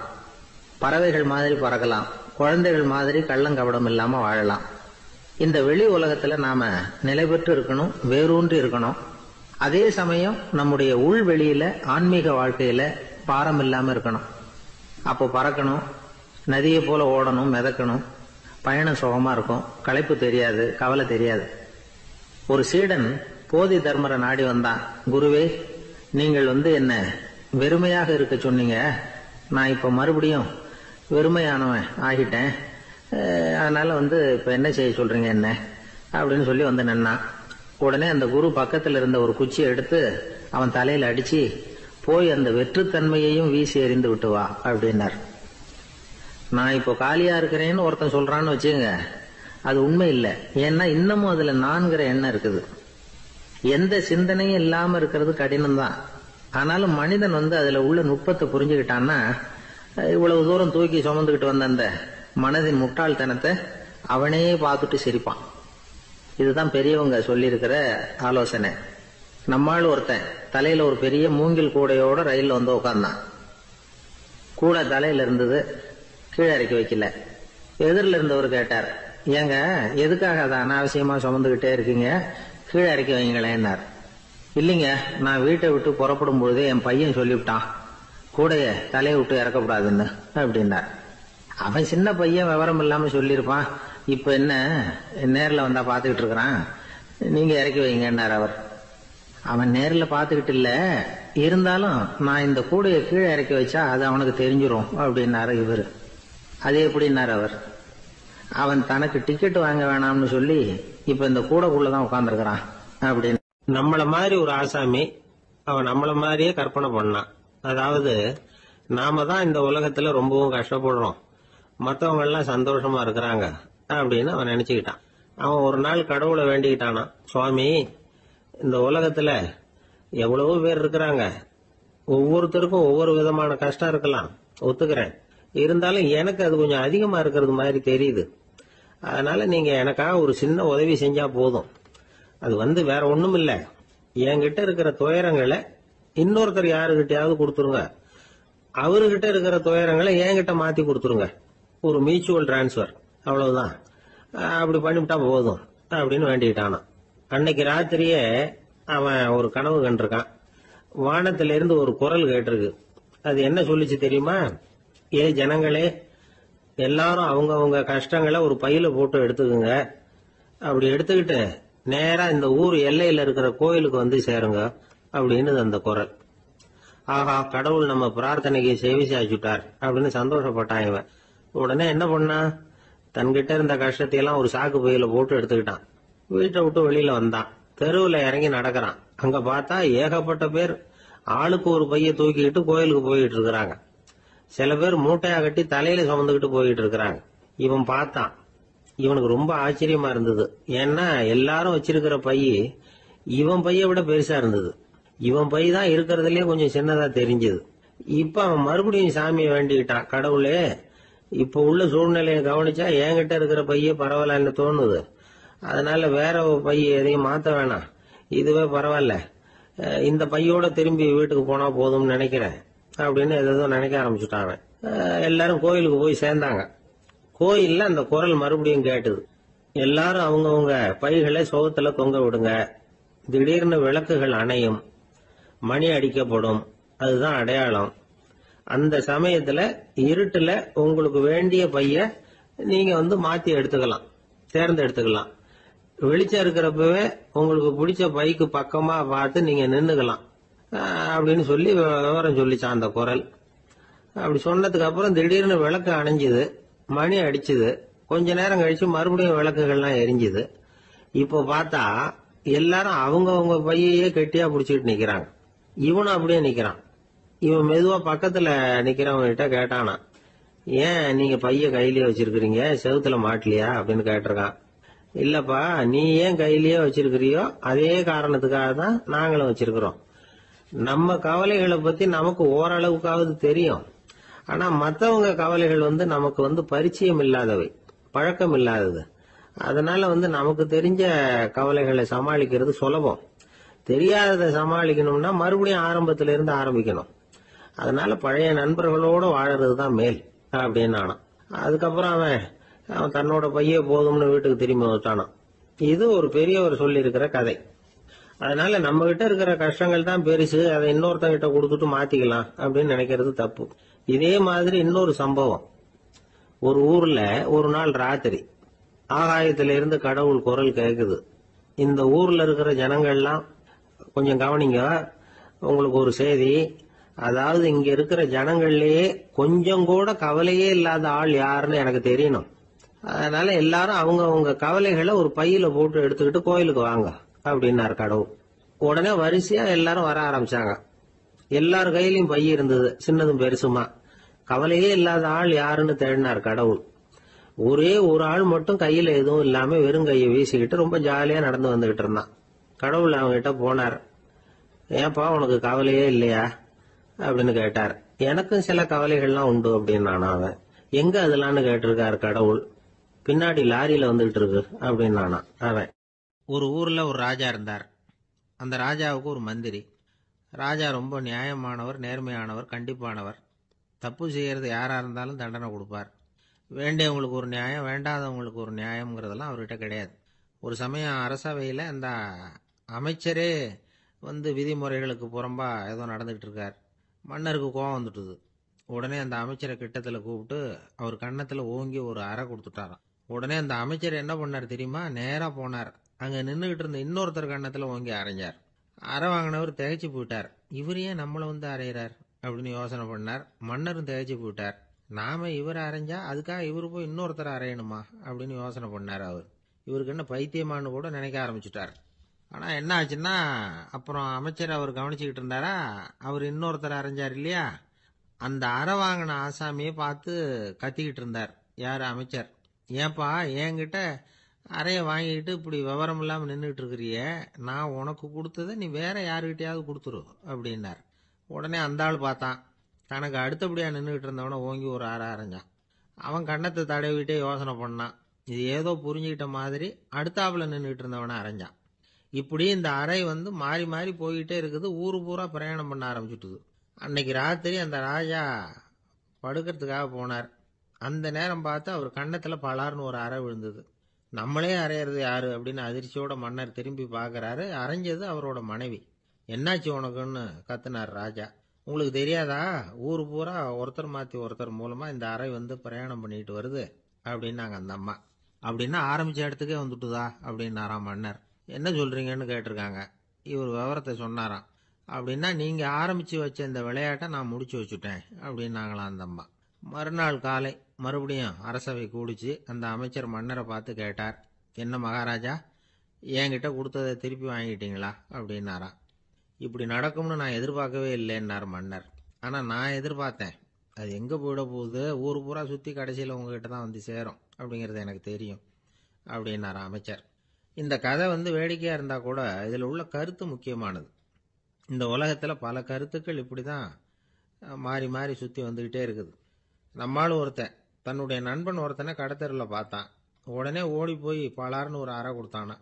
பறவைகள் மாதிரி பறக்கலாம், குழந்தைகள் மாதிரி கள்ளங்கபடம் இல்லாம வாழலாம். இந்த வெளி உலகத்துல நாம நிலை பெற்று இருக்கணும், வேரூன்றி இருக்கணும். அதே சமயம் நம்முடைய உள்வெளியில ஆன்மீக வாழ்க்கையில பாரம் இல்லாம இருக்கணும். அப்போ பறக்கணும், நதியை போல ஓடணும், மிதக்கணும். பயணம் சுகமா இருக்கும், களைப்பு தெரியாது, கவலை தெரியாது. ஒரு சீடன் போதி தர்மரை நாடி வந்தான். குருவே, நீங்கள் என்ன வெறுமையாக இருக்க சொன்னீங்க, நான் இப்ப மறுபடியும் வெறுமையானவன் ஆகிட்டேன், அதனால இப்ப என்ன செய்ய சொல்றீங்க என்ன அப்படின்னு சொல்லி நின்னான். உடனே அந்த குரு பக்கத்துல இருந்த ஒரு குச்சியை எடுத்து அவன் தலையில அடிச்சு, போய் அந்த வெற்றுத்தன்மையையும் வீசி எறிந்து விட்டு வா அப்படின்னார். நான் இப்போ காலியா இருக்கிறேன்னு ஒருத்தன் சொல்றான்னு வச்சுங்க, அது உண்மை இல்லை. ஏன்னா இன்னமும் அதுல நான்கிற எண்ணம் இருக்குது. எந்த சிந்தனையும் இல்லாம இருக்கிறது கடினம் தான். ஆனாலும் மனிதன் அதுல உள்ள நுட்பத்தை புரிஞ்சுக்கிட்டான்னா இவ்வளவு தூரம் தூக்கி சுமந்துக்கிட்டு வந்த அந்த மனதின் முட்டாள்தனத்தை அவனே பார்த்துட்டு சிரிப்பான். இதுதான் பெரியவங்க சொல்லி இருக்கிற ஆலோசனை. நம்மால் ஒருத்தன் தலையில ஒரு பெரிய மூங்கில் கூடையோட ரயில்ல உட்கார்ந்தான். கூடை தலையில இருந்தது, கீழே இறக்கி வைக்கல. எதிரில் இருந்தவர் கேட்டார், ஏங்க எதுக்காக அதை அனாவசியமா சுமந்துகிட்டே இருக்கீங்க, கீழே இறக்கி வைங்களேன்னார். இல்லைங்க, நான் வீட்டை விட்டு புறப்படும் பொழுதே என் பையன் சொல்லிவிட்டான், கூடைய தலையை விட்டு இறக்கப்படாதுன்னு அப்படின்னார். அவன் சின்ன பையன், விவரம் இல்லாம சொல்லியிருப்பான். இப்ப என்ன நேர்ல வந்தா பாத்துக்கிட்டு இருக்கிறான், நீங்க இறக்கி வைங்கன்னார் அவர். அவன் நேர்ல பாத்துக்கிட்டு இல்ல, இருந்தாலும் நான் இந்த கூடையை கீழே இறக்கி வச்சா அது அவனுக்கு தெரிஞ்சிரும் அப்படின்னாரு இவரு. அது எப்படின்னாரு அவர். அவன் தனக்கு டிக்கெட் வாங்க வேணாம்னு சொல்லி இப்ப இந்த கூடைக்குள்ளதான் உட்கார்ந்துருக்கிறான் அப்படின்னு.
நம்மள மாதிரி ஒரு ஆசாமி அவன் நம்மள மாதிரியே கற்பனை பண்ணான். அதாவது நாம தான் இந்த உலகத்துல ரொம்பவும் கஷ்டப்படுறோம், மற்றவங்க எல்லாம் சந்தோஷமா இருக்கிறாங்க அப்படின்னு அவன் நினைச்சுக்கிட்டான். அவன் ஒரு நாள் கடவுளை வேண்டிக்கிட்டானா, சுவாமி, இந்த உலகத்துல எவ்வளவோ பேர் இருக்கிறாங்க, ஒவ்வொருத்தருக்கும் ஒவ்வொரு விதமான கஷ்டம் இருக்கலாம், ஒத்துக்கிறேன். இருந்தாலும் எனக்கு அது கொஞ்சம் அதிகமா இருக்கிறது மாதிரி தெரியுது. அதனால நீங்க எனக்காக ஒரு சின்ன உதவி செஞ்சா போதும். அது வேற ஒண்ணும் இல்ல, என்கிட்ட இருக்கிற துயரங்களை இன்னொருத்தர் யாருகிட்டயாவது கொடுத்துருங்க, அவர்கிட்ட இருக்கிற துயரங்களை என்கிட்ட மாத்தி கொடுத்துருங்க. ஒரு மியூச்சுவல் டிரான்ஸ்பர், அவ்வளவுதான். அப்படி பண்ணிவிட்டா போதும் அப்படின்னு வேண்டிக்கிட்டானான். அன்னைக்கு ராத்திரியே அவன் ஒரு கனவு கண்டிருக்கான். வானத்தில இருந்து ஒரு குரல் கேட்டிருக்கு. அது என்ன சொல்லிச்சு தெரியுமா? ஏ ஜனங்களே, எல்லாரும் அவங்க கஷ்டங்களை ஒரு பையில போட்டு எடுத்துக்குங்க. அப்படி எடுத்துக்கிட்டு நேரா இந்த ஊர் எல்லையில இருக்கிற கோயிலுக்கு சேருங்க அப்படின்னு அந்த குரல். ஆஹா, கடவுள் நம்ம பிரார்த்தனைக்கு செவி சாய்ச்சுட்டார் அப்படின்னு சந்தோஷப்பட்டான் இவன். உடனே என்ன பண்ணான், தன்கிட்ட இருந்த கஷ்டத்தையெல்லாம் ஒரு சாக்கு பையில போட்டு எடுத்துக்கிட்டான். வீட்டை விட்டு வெளியில வந்தான். தெருவில் இறங்கி நடக்கிறான். அங்க பார்த்தா ஏகப்பட்ட பேர் ஆளுக்கு ஒரு பைய தூக்கிக்கிட்டு கோயிலுக்கு போயிட்டு இருக்கிறாங்க. சில பேர் மூட்டையா கட்டி தலையில சுமந்துக்கிட்டு போயிட்டு இருக்கிறாங்க. இவன் பார்த்தான். இவனுக்கு ரொம்ப ஆச்சரியமா இருந்தது. ஏன்னா எல்லாரும் வச்சிருக்கிற பை இவன் பைய விட பெருசா இருந்தது. இவன் பை தான் இருக்கிறதுலயே கொஞ்சம் சின்னதா தெரிஞ்சது. இப்ப அவன் மறுபடியும் சாமியை வேண்டிக்கிட்டான். கடவுளே, இப்ப உள்ள சூழ்நிலையை கவனிச்சா என்கிட்ட இருக்கிற பைய பரவாயில்லன்னு தோணுது. அதனால வேற பை எதையும் மாத்த வேணாம், இதுவே பரவாயில்ல, இந்த பையோட திரும்பி வீட்டுக்கு போனா போதும்னு நினைக்கிறேன் அப்படின்னு ஏதோ நினைக்க ஆரம்பிச்சுட்டாங்க. எல்லாரும் கோயிலுக்கு போய் சேர்ந்தாங்க. கோயில்ல அந்த குரல் மறுபடியும் கேட்டுது. எல்லாரும் அவங்கவுங்க பைகளை சோகத்துல தொங்க விடுங்க, திடீர்னு விளக்குகள் அணையும், மணி அடிக்கப்படும், அதுதான் அடையாளம். அந்த சமயத்துல இருட்டுல உங்களுக்கு வேண்டிய பைய நீங்க மாத்தி எடுத்துக்கலாம், தேர்ந்தெடுத்துக்கலாம். வெளிச்சம் இருக்கிறப்பவே உங்களுக்கு பிடிச்ச பைக்கு பக்கமா பார்த்து நீங்க நின்னுக்கலாம் அப்படின்னு சொல்லி விவரம் சொல்லிச்சான் அந்த குரல். அப்படி சொன்னதுக்கு அப்புறம் திடீர்னு விளக்கு அணைஞ்சுது, மணி அடிச்சுது. கொஞ்ச நேரம் கழிச்சு மறுபடியும் விளக்குகள்லாம் எரிஞ்சுது. இப்போ பார்த்தா எல்லாரும் அவங்கவுங்க பையையே கெட்டியா பிடிச்சிட்டு நிக்கிறாங்க. இவனும் அப்படியே நிக்கிறான். இவன் மெதுவா பக்கத்துல நிக்கிறவங்க கிட்ட கேட்டானா, ஏன் நீங்க பைய கையிலேயே வச்சிருக்கிறீங்க, செவுத்துல மாட்டலையா அப்படின்னு கேட்டிருக்கான். இல்லப்பா, நீ ஏன் கையிலேயே வச்சிருக்கிறியோ அதே காரணத்துக்காக தான் நாங்களும் வச்சிருக்கிறோம். நம்ம கவலைகளை பத்தி நமக்கு ஓரளவுக்காவது தெரியும். ஆனா மத்தவங்க கவலைகள் நமக்கு பரிச்சயம் இல்லாதவை, பழக்கம் இல்லாதது. அதனால நமக்கு தெரிஞ்ச கவலைகளை சமாளிக்கிறது சுலபம். தெரியாததை சமாளிக்கணும்னா மறுபடியும் ஆரம்பத்தில இருந்து ஆரம்பிக்கணும். அதனால பழைய நண்பர்களோட வாழறது தான் மேல் அப்படின்னு ஆனான். அதுக்கப்புறம் அவன் தன்னோட பைய போதும்னு வீட்டுக்கு திரும்பி வந்துட்டானான். இது ஒரு பெரியவர் சொல்லி இருக்கிற கதை. அதனால நம்ம கிட்ட இருக்கிற கஷ்டங்கள் தான் பெருசு, அதை இன்னொருத்தங்கிட்ட கொடுத்துட்டு மாத்திக்கலாம் அப்படின்னு நினைக்கிறது தப்பு. இதே மாதிரி இன்னொரு சம்பவம். ஒரு ஊர்ல ஒரு நாள் ராத்திரி ஆகாயத்தில இருந்து கடவுள் குரல் கேக்குது. இந்த ஊர்ல இருக்கிற ஜனங்கள்லாம் கொஞ்சம் கவனிங்க, உங்களுக்கு ஒரு செய்தி. அதாவது இங்க இருக்கிற ஜனங்கள்லயே கொஞ்சம் கூட கவலையே இல்லாத ஆள் யாருன்னு எனக்கு தெரியணும். அதனால எல்லாரும் அவங்க கவலைகளை ஒரு பையில போட்டு எடுத்துக்கிட்டு கோயிலுக்கு வாங்க அப்படின்னாரு கடவுள். உடனே வரிசையா எல்லாரும் வர ஆரம்பிச்சாங்க. எல்லார் கையிலயும் பை இருந்தது, சின்னதும் பெருசுமா. கவலையே இல்லாத ஆள் யாருன்னு தேடினார் கடவுள். ஒரே ஒரு ஆள் மட்டும் கையில எதுவும் இல்லாம வெறும் கையை வீசிக்கிட்டு ரொம்ப ஜாலியா நடந்து வந்துகிட்டு இருந்தான். கடவுள் அவன்கிட்ட போனார். ஏன்பா உனக்கு கவலையே இல்லையா அப்படின்னு கேட்டார். எனக்கும் சில கவலைகள்லாம் உண்டு அப்படின்னு அவன். எங்க அதெல்லாம்னு கேட்டிருக்காரு கடவுள். பின்னாடி லாரியில வந்துகிட்டு இருக்கு அப்படின்னு அவன். ஒரு ஊர்ல ஒரு ராஜா இருந்தார். அந்த ராஜாவுக்கு ஒரு மந்திரி. ராஜா ரொம்ப நியாயமானவர், நேர்மையானவர், கண்டிப்பானவர். தப்பு செய்யறது யாரா இருந்தாலும் தண்டனை கொடுப்பார். வேண்டியவங்களுக்கு ஒரு நியாயம், வேண்டாதவங்களுக்கு ஒரு நியாயம்ங்கிறதெல்லாம் அவர்கிட்ட கிடையாது. ஒரு சமயம் அரசவையில் அந்த அமைச்சரே விதிமுறைகளுக்கு புறம்பா ஏதோ நடந்துகிட்டு இருக்கார். மன்னருக்கு கோபம் வந்துட்டுது. உடனே அந்த அமைச்சரை கிட்டத்தில் கூப்பிட்டு அவர் கன்னத்தில் ஓங்கி ஒரு அறை கொடுத்துட்டாராம். உடனே அந்த அமைச்சர் என்ன பண்ணார் தெரியுமா? நேரா போனார். அங்க நின்றுகிட்டு இருந்த இன்னொருத்தர் கன்னத்தில் ஓங்கி அரைஞ்சார். அறை வாங்கினவர் திகைச்சு போயிட்டார். இவர் ஏன் நம்மளை அரைகிறார் அப்படின்னு யோசனை பண்ணார். மன்னரும் திகைச்சு போயிட்டார். நாம இவரை அரைஞ்சா அதுக்காக இவரு போய் இன்னொருத்தரை அரையணுமா அப்படின்னு யோசனை பண்ணார். இவருக்கு என்ன பைத்தியமானு கூட நினைக்க ஆரம்பிச்சுட்டார். ஆனா என்ன ஆச்சுன்னா, அப்புறம் அமைச்சர் அவர் கவனிச்சுக்கிட்டு இருந்தாரா, அவர் இன்னொருத்தர் அரைஞ்சார் இல்லையா, அந்த அறை வாங்கின ஆசாமியை பார்த்து கத்திக்கிட்டு இருந்தார். யாரு? அமைச்சர். ஏன்பா என்கிட்ட அறைய வாங்கிட்டு இப்படி விவரம் இல்லாம நின்றுட்டு இருக்கிறிய, நான் உனக்கு கொடுத்ததை நீ வேற யாருக்கிட்டையாவது கொடுத்துரு அப்படின்னார். உடனே அந்த ஆள் பார்த்தான். தனக்கு அடுத்தபடியா நின்றுகிட்டு இருந்தவனை ஓங்கி ஒரு அறை அரைஞ்சான். அவன் கன்னத்தை தடவிட்டே யோசனை பண்ணான். இது ஏதோ புரிஞ்சுக்கிட்ட மாதிரி அடுத்தாப்புல நின்றுட்டு இருந்தவனை அரைஞ்சான். இப்படி இந்த அறை மாறி மாறி போய்கிட்டே இருக்குது. ஊரு பூரா பிரயாணம் பண்ண ஆரம்பிச்சுட்டுது. அன்னைக்கு ராத்திரி அந்த ராஜா படுக்கிறதுக்காக போனார். அந்த நேரம் பார்த்து அவர் கன்னத்துல பலார்னு ஒரு அறை விழுந்தது. நம்மளே அரையிறது யாரு அப்படின்னு அதிர்ச்சியோட மன்னர் திரும்பி பார்க்கறாரு. அரைஞ்சது அவரோட மனைவி. என்னாச்சு உனக்குன்னு கத்துனார் ராஜா. உங்களுக்கு தெரியாதா, ஊரு பூரா ஒருத்தர் மாத்தி ஒருத்தர் மூலமா இந்த அறை பிரயாணம் பண்ணிட்டு வருது அப்படின்னாங்க அந்த அம்மா. அப்படின்னா ஆரம்பிச்ச இடத்துக்கே வந்துட்டுதா அப்படின்னாராம் மன்னர். என்ன சொல்றீங்கன்னு கேட்டிருக்காங்க. இவர் விவரத்தை சொன்னாராம். அப்படின்னா நீங்க ஆரம்பிச்சு வச்ச இந்த விளையாட்டை நான் முடிச்சு வச்சுட்டேன் அப்படின்னாங்களாம் அந்த அம்மா. மறுநாள் காலை மறுபடியும் அரசவை கூடிச்சு. அந்த அமைச்சர் மன்னரை பார்த்து கேட்டார். என்ன மகாராஜா, என்கிட்ட கொடுத்ததை திருப்பி வாங்கிட்டீங்களா அப்படின்னாராம். இப்படி நடக்கும்னு நான் எதிர்பார்க்கவே இல்லைன்னார் மன்னர். ஆனா நான் எதிர்பார்த்தேன். அது எங்க போயிட போகுது, ஊர் பூரா சுத்தி கடைசியில் உங்ககிட்ட தான் சேரும் அப்படிங்கிறது எனக்கு தெரியும் அப்படின்னாராம் அமைச்சர். இந்த கதை வேடிக்கையா இருந்தா கூட இதுல உள்ள கருத்து முக்கியமானது. இந்த உலகத்துல பல கருத்துக்கள் இப்படிதான் மாறி மாறி சுத்தி வந்துகிட்டே இருக்குது. நம்மளும் ஒருத்தன் தன்னுடைய நண்பன் ஒருத்தனை கடத்தெருவில் பார்த்தான். உடனே ஓடி போய் பலார்னு ஒரு அறை கொடுத்தானா.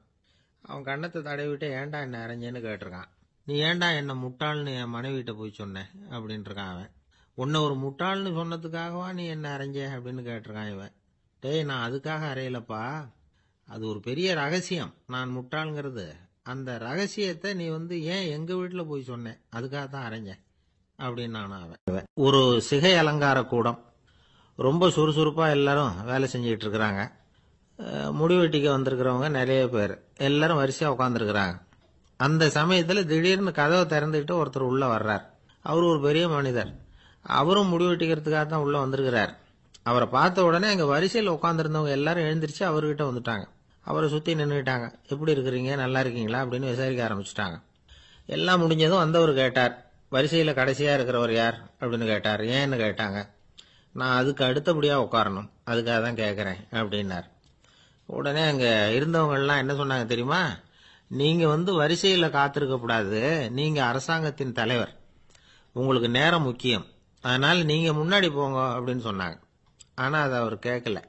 அவன் கன்னத்தை தடவிட்டு ஏன்டா என்ன அரைஞ்சேன்னு கேட்டிருக்கான். நீ ஏன்டா என்ன முட்டாள்னு என் மனைவிட்ட போய் சொன்னேன் அப்படின்ட்டு இருக்கான் அவன். உன்னை ஒரு முட்டாள்னு சொன்னதுக்காகவா நீ என்ன அரைஞ்ச அப்படின்னு கேட்டிருக்கான் இவன். டேய், நான் அதுக்காக அறையலப்பா, அது ஒரு பெரிய ரகசியம். நான் முட்டாள்ங்கிறது அந்த ரகசியத்தை நீ ஏன் எங்க வீட்டுல போய் சொன்னேன், அதுக்காக தான் அரைஞ்சேன் அப்படின்னு அவன். ஒரு சிகை அலங்கார கூடம். ரொம்ப சுறுசுறுப்பா எல்லாரும் வேலை செஞ்சுக்கிட்டு இருக்கிறாங்க. முடிவெட்டிக்க வந்திருக்கிறவங்க நிறைய பேர் எல்லாரும் வரிசையா உட்காந்துருக்கிறாங்க. அந்த சமயத்துல திடீர்னு கதவை திறந்துக்கிட்டு ஒருத்தர் உள்ள வர்றார். அவர் ஒரு பெரிய மனிதர். அவரும் முடிவெட்டிக்கிறதுக்காக தான் உள்ள வந்திருக்கிறார். அவரை பார்த்த உடனே அங்க வரிசையில் உட்காந்துருந்தவங்க எல்லாரும் எழுந்திரிச்சு அவர்கிட்ட வந்துட்டாங்க. அவரை சுத்தி நின்றுட்டாங்க. எப்படி இருக்கிறீங்க, நல்லா இருக்கீங்களா அப்படின்னு விசாரிக்க ஆரம்பிச்சுட்டாங்க. எல்லாம் முடிஞ்சதும் வந்தவர் கேட்டார், வரிசையில கடைசியா இருக்கிறவர் யார் அப்படின்னு கேட்டார். ஏன்னு கேட்டாங்க. நான் அதுக்கு அடுத்தபடியா உட்காரணும், அதுக்காக தான் கேட்கறேன் அப்படின்னார். உடனே அங்க இருந்தவங்க எல்லாம் என்ன சொன்னாங்க தெரியுமா? நீங்க வரிசையில காத்திருக்க கூடாது, நீங்க அரசாங்கத்தின் தலைவர், உங்களுக்கு நேரம் முக்கியம், அதனால நீங்க முன்னாடி போங்க அப்படின்னு சொன்னாங்க. ஆனா அதை அவர் கேட்கல.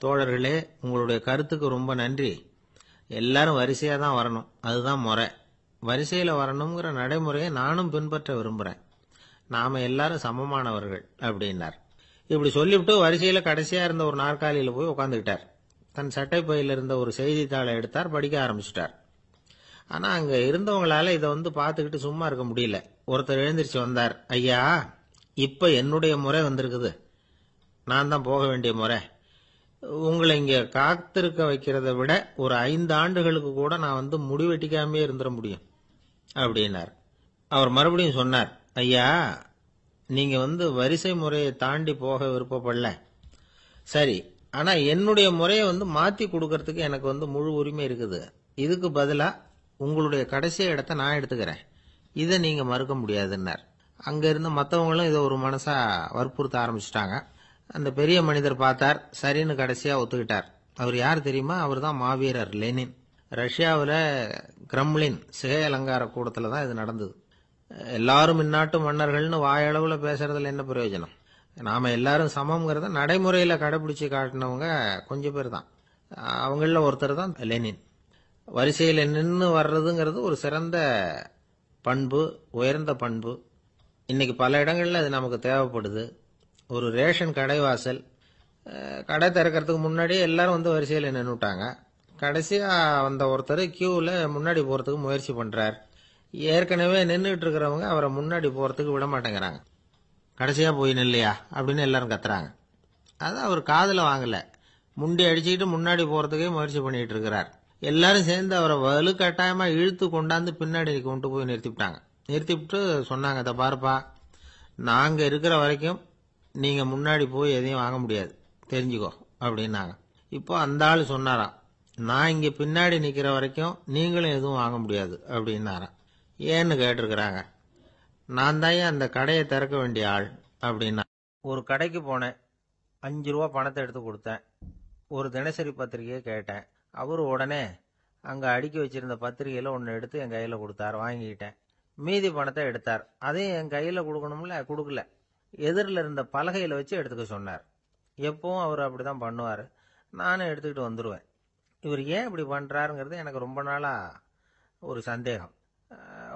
தோழர்களே, உங்களுடைய கருத்துக்கு ரொம்ப நன்றி. எல்லாரும் வரிசையா தான் வரணும், அதுதான் முறை. வரிசையில வரணுங்கிற நடைமுறையை நானும் பின்பற்ற விரும்புறேன். நாம எல்லாரும் சமமானவர்கள் அப்படின்னார். இப்படி சொல்லிவிட்டு வரிசையில கடைசியா இருந்த ஒரு நாற்காலியில போய் உட்காந்துக்கிட்டார். தன் சட்டை பையில இருந்த ஒரு செய்தித்தாளை எடுத்தார், படிக்க ஆரம்பிச்சிட்டார். ஆனா அங்க இருந்தவங்களால இதை பார்த்துக்கிட்டு சும்மா இருக்க முடியல. ஒருத்தர் எழுந்திருச்சு வந்தார். ஐயா, இப்ப என்னுடைய முறை வந்திருக்குது, நான் தான் போக வேண்டிய முறை. உங்களை இங்க காத்திருக்க வைக்கிறத விட ஒரு 5 ஆண்டுகளுக்கு கூட நான் முடிவெட்டிக்காமே இருந்துட முடியும் அப்படின்னார். அவர் மறுபடியும் சொன்னார். ஐயா, நீங்க வரிசை முறையை தாண்டி போக விருப்பப்படல, சரி, ஆனா என்னுடைய முறையை மாத்தி கொடுக்கறதுக்கு எனக்கு முழு உரிமை இருக்குது. இதுக்கு பதிலா உங்களுடைய கடைசி இடத்தை நான் எடுத்துக்கிறேன், இதை நீங்க மறுக்க முடியாதுன்னார். அங்க இருந்த மற்றவங்களும் இதை ஒரு மனசா வற்புறுத்த ஆரம்பிச்சிட்டாங்க. அந்த பெரிய மனிதர் பார்த்தார், சரின்னு கடைசியா ஒத்துக்கிட்டார். அவர் யார் தெரியுமா? அவர் தான் மாவீரர் லெனின். ரஷ்யாவில் கிரெம்ளின் சிகை அலங்கார கூடத்துல தான் இது நடந்தது. எல்லாரும் இந்நாட்டு மன்னர்கள்னு வாயளவுல பேசுறதுல என்ன பிரயோஜனம்? நாம எல்லாரும் சமம்ங்கிறத நடைமுறையில கடைபிடிச்சு காட்டினவங்க கொஞ்சம் பேர் தான். அவங்கள ஒருத்தர் தான் லெனின். வரிசையில நின்று வர்றதுங்கிறது ஒரு சிறந்த பண்பு, உயர்ந்த பண்பு. இன்னைக்கு பல இடங்கள்ல அது நமக்கு தேவைப்படுது. ஒரு ரேஷன் கடைவாசல், கடை திறக்கிறதுக்கு முன்னாடியே எல்லாரும் வரிசையில நின்றுட்டாங்க. கடைசியா வந்த ஒருத்தர் கியூல முன்னாடி போறதுக்கு முயற்சி பண்றார். ஏற்கனவே நின்றுட்டு இருக்கிறவங்க அவரை முன்னாடி போறதுக்கு விட மாட்டேங்கிறாங்க. கடைசியா போய் நில்லையா அப்படின்னு எல்லாரும் கத்துறாங்க. அது அவர் காதுல வாங்கல. முண்டி அடிச்சுக்கிட்டு முன்னாடி போறதுக்கே முயற்சி பண்ணிட்டு இருக்கிறார். எல்லாரும் சேர்ந்து அவரை வலுக்கட்டாயமா இழுத்து கொண்டாந்து பின்னாடி கொண்டு போய் நிறுத்திவிட்டாங்க. நிறுத்திவிட்டு சொன்னாங்க, அதை பாருப்பா, நாங்க இருக்கிற வரைக்கும் நீங்க முன்னாடி போய் எதையும் வாங்க முடியாது, தெரிஞ்சுக்கோ அப்படின்னாங்க. இப்போ அந்த ஆள் சொன்னாராம், நான் இங்க பின்னாடி நிக்கிற வரைக்கும் நீங்களும் எதுவும் வாங்க முடியாது அப்படின்னாராம். ஏன்னு கேட்டிருக்கிறாங்க. நான் தான் அந்த கடையை திறக்க வேண்டிய ஆள் அப்படின்னா. ஒரு கடைக்கு போனேன், 5 ரூபா பணத்தை எடுத்து கொடுத்தேன். ஒரு தினசரி பத்திரிகையை கேட்டேன். அவரு உடனே அங்க அடுக்கி வச்சிருந்த பத்திரிகையில ஒன்னு எடுத்து என் கையில கொடுத்தார், வாங்கிக்கிட்டேன். மீதி பணத்தை எடுத்தார், அதையும் என் கையில கொடுக்கணும்ல, கொடுக்கல. எதிரில் இருந்த பலகையில வச்சு எடுத்துக்க சொன்னார். எப்பவும் அவர் அப்படிதான் பண்ணுவார். நானும் எடுத்துக்கிட்டு வந்துடுவேன். இவர் ஏன் இப்படி பண்றாருங்கிறது எனக்கு ரொம்ப நாளா ஒரு சந்தேகம்.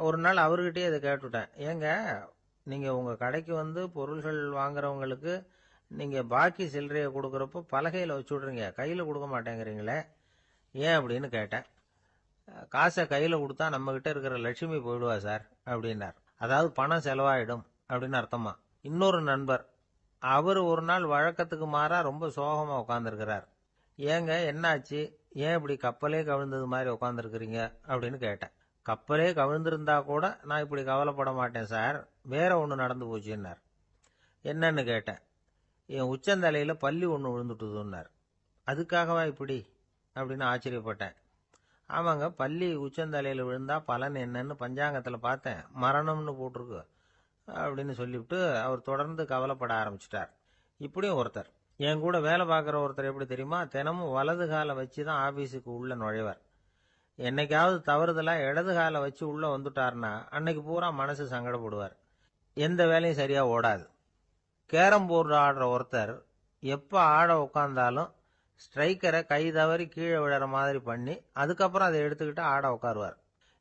ஒரு நாள் அவர்கிட்டயே இதை கேட்டுவிட்டேன். ஏங்க, நீங்க உங்க கடைக்கு பொருள்கள் வாங்குறவங்களுக்கு நீங்க பாக்கி சில்லறையை கொடுக்கறப்போ பலகையில வச்சு விடுறீங்க, கையில கொடுக்க மாட்டேங்கிறீங்களே, ஏன் அப்படின்னு கேட்டேன். காசை கையில கொடுத்தா நம்ம கிட்ட இருக்கிற லட்சுமி போயிடுவா சார் அப்படின்னார். அதாவது பணம் செலவாயிடும் அப்படின்னு அர்த்தமா. இன்னொரு நண்பர், அவர் ஒரு நாள் வழக்கத்துக்கு மாறா ரொம்ப சோகமா உட்காந்துருக்கிறார். ஏங்க, என்னாச்சு, ஏன் இப்படி கப்பலே கவிழ்ந்தது மாதிரி உட்காந்துருக்கிறீங்க அப்படின்னு கேட்டேன். கப்பலே கவிழ்ந்திருந்தா கூட நான் இப்படி கவலைப்பட மாட்டேன் சார், வேற ஒன்று நடந்து போச்சுன்னார். என்னன்னு கேட்டேன். என் உச்சந்தலையில பல்லி ஒன்று விழுந்துட்டுதுன்னார். அதுக்காகவா இப்படி அப்படின்னு ஆச்சரியப்பட்டேன். ஆமாங்க, பல்லி உச்சந்தலையில விழுந்தா பலன் என்னன்னு பஞ்சாங்கத்தில் பார்த்தேன், மரணம்னு போட்டிருக்கு அப்படின்னு சொல்லிவிட்டு அவர் தொடர்ந்து கவலைப்பட ஆரம்பிச்சிட்டார். இப்படியும் ஒருத்தர், என் கூட வேலை பார்க்குற ஒருத்தர் எப்படி தெரியுமா, தினமும் வலது காலை வச்சு தான் ஆபீஸுக்கு உள்ள நுழைவார். என்னைக்காவது தவறுதலா இடது காலை வச்சு உள்ள வந்துட்டார்னா அன்னைக்கு பூரா மனசு சங்கடப்படுவார், எந்த வேலையும் சரியா ஓடாது. கேரம் போர்டு ஆடுற ஒருத்தர் எப்ப ஆட உட்கார்ந்தாலும் ஸ்ட்ரைக்கரை கை தவறி கீழே விழற மாதிரி பண்ணி அதுக்கப்புறம் அதை எடுத்துக்கிட்டு ஆட உட்காருவார்.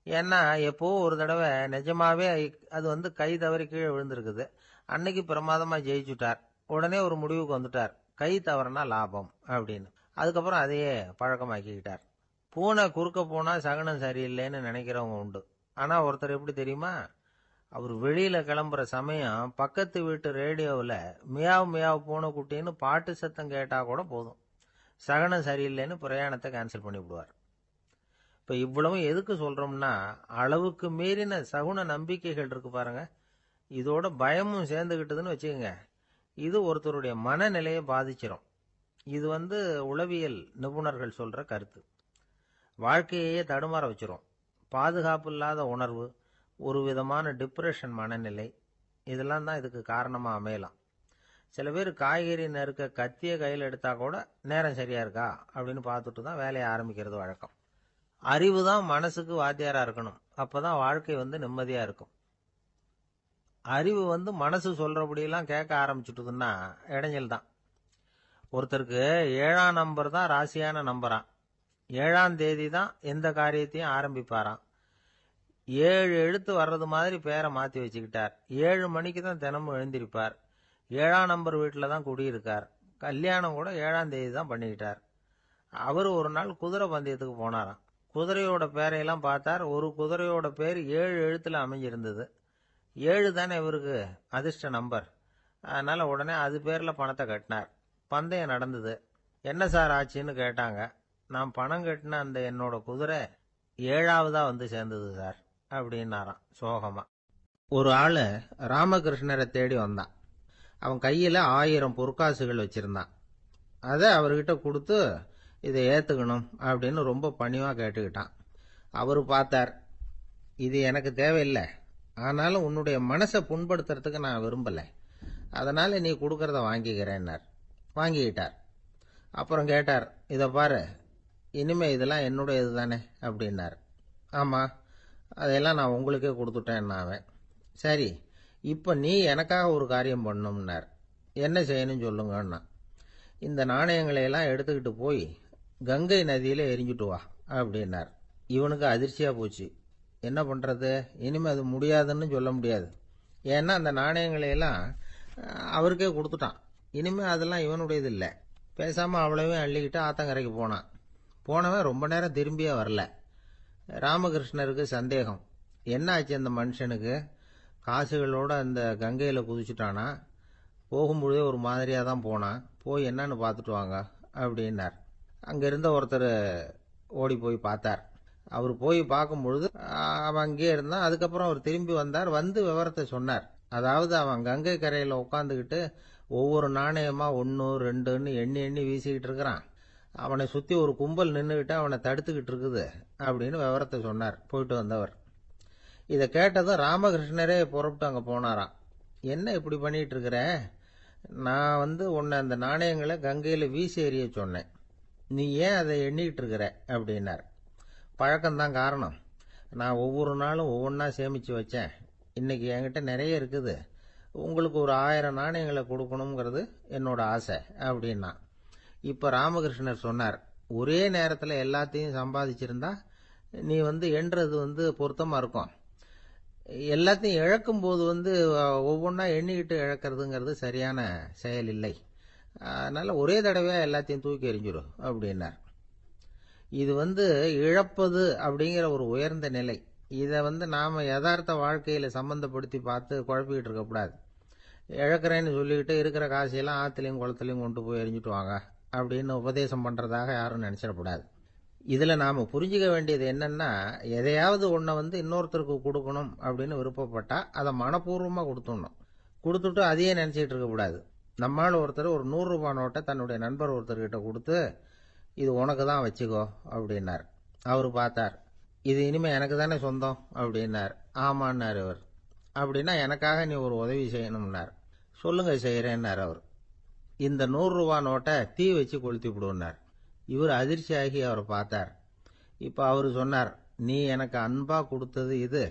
ஏன்னா எப்போ ஒரு தடவை நிஜமாவே அது கை தவறி கீழே விழுந்திருக்குது. அன்னைக்கு பிரமாதமா ஜெயிச்சுட்டார். உடனே ஒரு முடிவுக்கு வந்துட்டார், கை தவறுனா லாபம் அப்படின்னு. அதுக்கப்புறம் அதையே பழக்கமாக்கிக்கிட்டார். பூனை குறுக்க போனா சகனம் சரியில்லைன்னு நினைக்கிறவங்க உண்டு. ஆனா ஒருத்தர் எப்படி தெரியுமா, அவர் வெளியில கிளம்புற சமயம் பக்கத்து வீட்டு ரேடியோவில் மியாவ் மியாவ் பூனை குட்டின்னு பாட்டு சத்தம் கேட்டா கூட போதும், சகனம் சரியில்லைன்னு பிரயாணத்தை கேன்சல் பண்ணிவிடுவார். இப்ப இவ்வளவும் எதுக்கு சொல்றோம்னா, அளவுக்கு மீறின சகுன நம்பிக்கைகள் இருக்கு பாருங்க, இதோட பயமும் சேர்ந்துகிட்டதுன்னு வச்சுக்கோங்க, இது ஒருத்தருடைய மனநிலையை பாதிச்சிடும். இது உளவியல் நிபுணர்கள் சொல்ற கருத்து. வாழ்க்கையே தடுமாற வச்சிரும். பாதுகாப்பு இல்லாத உணர்வு, ஒரு விதமான டிப்ரெஷன் மனநிலை, இதெல்லாம் தான் இதுக்கு காரணமாக அமையலாம். சில பேர் காய்கறி நறுக்க கத்தியை கையில் எடுத்தா கூட நேரம் சரியா இருக்கா அப்படின்னு பார்த்துட்டு தான் வேலையை ஆரம்பிக்கிறது வழக்கம். அறிவு தான் மனசுக்கு வாத்தியாரா இருக்கணும். அப்பதான் வாழ்க்கை நிம்மதியா இருக்கும். அறிவு மனசு சொல்றபடியெல்லாம் கேட்க ஆரம்பிச்சுட்டுதுன்னா இடைஞ்சல் தான். ஒருத்தருக்கு 7ஆம் நம்பர் தான் ராசியான நம்பராம். 7ஆம் தேதி தான் எந்த காரியத்தையும் ஆரம்பிப்பாராம். 7 எழுத்து வர்றது மாதிரி பேரை மாத்தி வச்சுக்கிட்டார். 7 மணிக்கு தான் தினமும் எழுந்திருப்பார். 7ஆம் நம்பர் வீட்டில் தான் குடியிருக்கார். கல்யாணம் கூட 7ஆம் தேதி தான் பண்ணிக்கிட்டார். அவர் ஒரு நாள் குதிரை பந்தயத்துக்கு போனாராம். குதிரையோட பேரையெல்லாம் பார்த்தார். ஒரு குதிரையோட பேர் 7 எழுத்துல அமைஞ்சிருந்தது. 7 தானே இவருக்கு அதிர்ஷ்ட நம்பர். அதனால உடனே அது பேர்ல பணத்தை கட்டினார். பந்தயம் நடந்தது. என்ன சார் ஆச்சுன்னு கேட்டாங்க. நான் பணம் கட்டின அந்த என்னோட குதிரை 7ஆவதா சேர்ந்தது சார் அப்படின்னாராம் சோகமா. ஒரு ஆளு ராமகிருஷ்ணரை தேடி வந்தான். அவன் கையில 1000 பொற்காசுகள் வச்சிருந்தான். அதை அவர்கிட்ட கொடுத்து இதை ஏத்துக்கணும் அப்படின்னு ரொம்ப பணிவா கேட்டுக்கிட்டான். அவரு பார்த்தார், இது எனக்கு தேவையில்லை, ஆனாலும் உன்னுடைய மனசை புண்படுத்துறதுக்கு நான் விரும்பல, அதனால நீ கொடுக்கறத வாங்கிக்கிறேன்னார். வாங்கிக்கிட்டார். அப்புறம் கேட்டார், இதை பாரு, இனிமே இதெல்லாம் என்னுடையது தானே அப்படின்னார். ஆமா, அதையெல்லாம் நான் உங்களுக்கே கொடுத்துட்டேன். அவன், சரி, இப்ப நீ எனக்காக ஒரு காரியம் பண்ணணும்னார். என்ன செய்யணும்னு சொல்லுங்கன்னா, இந்த நாணயங்களை எல்லாம் எடுத்துக்கிட்டு போய் கங்கை நதியில எரிஞ்சுட்டு வா அப்படின்னார். இவனுக்கு அதிர்ச்சியா போச்சு. என்ன பண்றது, இனிமே அது முடியாதுன்னு சொல்ல முடியாது. ஏன்னா அந்த நாணயங்களை எல்லாம் அவருக்கே கொடுத்துட்டான். இனிமே அதெல்லாம் இவனுடையது இல்லை. பேசாம அவ்வளவே அள்ளிக்கிட்டு ஆத்தங்கரைக்கு போனான். போனவன் ரொம்ப நேரம் திரும்பியே வரல. ராமகிருஷ்ணருக்கு சந்தேகம், என்ன ஆச்சு அந்த மனுஷனுக்கு, காசுகளோட அந்த கங்கையில குதிச்சுட்டானா, போகும்பொழுதே ஒரு மாதிரியா தான் போனான், போய் என்னன்னு பார்த்துட்டு வாங்க அப்படின்னார். அங்க இருந்த ஒருத்தர் ஓடி போய் பார்த்தார். அவர் போய் பார்க்கும் பொழுது அவன் அங்கே இருந்தான். அதுக்கப்புறம் அவர் திரும்பி வந்தார். விவரத்தை சொன்னார். அதாவது அவன் கங்கை கரையில உட்காந்துக்கிட்டு ஒவ்வொரு நாணயமா 1 2ன்னு எண்ணி எண்ணி வீசிக்கிட்டு இருக்கிறான். அவனை சுத்தி ஒரு கும்பல் நின்றுகிட்டு அவனை தடுத்துக்கிட்டு இருக்குது அப்படின்னு விவரத்தை சொன்னார் போயிட்டு வந்தவர். இதை கேட்டதும் ராமகிருஷ்ணரே புறப்பட்டு அங்க போனாராம். என்ன இப்படி பண்ணிட்டு இருக்கிற, நான் உன்னை அந்த நாணயங்களை கங்கையில வீசி எறிய சொன்னேன், நீ ஏன் அதை எண்ணிக்கிட்டு இருக்கிற அப்படின்னார். பழக்கம்தான் காரணம், நான் ஒவ்வொரு நாளும் ஒவ்வொன்றா சேமிச்சு வச்சேன். இன்னைக்கு என்கிட்ட நிறைய இருக்குது, உங்களுக்கு ஒரு 1000 நாணயங்களை கொடுக்கணுங்கிறது என்னோட ஆசை அப்படின்னா. இப்ப ராமகிருஷ்ணர் சொன்னார், ஒரே நேரத்தில் எல்லாத்தையும் சம்பாதிச்சிருந்தா நீ எண்றது பொருத்தமா இருக்கும். எல்லாத்தையும் இழக்கும் போது ஒவ்வொன்றா எண்ணிக்கிட்டு இழக்கிறதுங்கிறது சரியான செயல் இல்லை. அதனால ஒரே தடவையா எல்லாத்தையும் தூக்கி எறிஞ்சிடும் அப்படின்னார். இது இழப்பது அப்படிங்கிற ஒரு உயர்ந்த நிலை. இதை நாம யதார்த்த வாழ்க்கையில சம்பந்தப்படுத்தி பார்த்து குழப்பிக்கிட்டு இருக்கக்கூடாது. இழக்கிறேன்னு சொல்லிக்கிட்டு இருக்கிற காசையெல்லாம் ஆத்துலையும் குளத்துலையும் கொண்டு போய் எரிஞ்சுட்டு வாங்க அப்படின்னு உபதேசம் பண்றதாக யாரும் நினைச்சிடக்கூடாது. இதுல நாம புரிஞ்சுக்க வேண்டியது என்னன்னா, எதையாவது ஒன்ன இன்னொருத்தருக்கு கொடுக்கணும் அப்படின்னு விருப்பப்பட்டா அதை மனப்பூர்வமா கொடுத்துடணும். கொடுத்துட்டு அதையே நினைச்சிட்டு இருக்க கூடாது. நம்மால் ஒருத்தர் ஒரு 100 ரூபாய் நோட்டை தன்னுடைய நண்பர் ஒருத்தர்கிட்ட கொடுத்து, இது உனக்கு தான் வச்சுக்கோ அப்படின்னார். அவரு பார்த்தார், இது இனிமே எனக்கு தானே சொந்தம் அப்படின்னார். ஆமான்னார் அவர். அப்படின்னா எனக்காக நீ ஒரு உதவி செய்யணும்னார். சொல்லுங்க செய்யறேன்னார் அவர். இந்த 100 ரூபாய் நோட்டை தீ வச்சு கொளுத்தி விடுனார். இவர் அதிர்ச்சியாகி அவரை பார்த்தார். இப்ப அவரு சொன்னார், நீ எனக்கு அன்பா கொடுத்தது இது,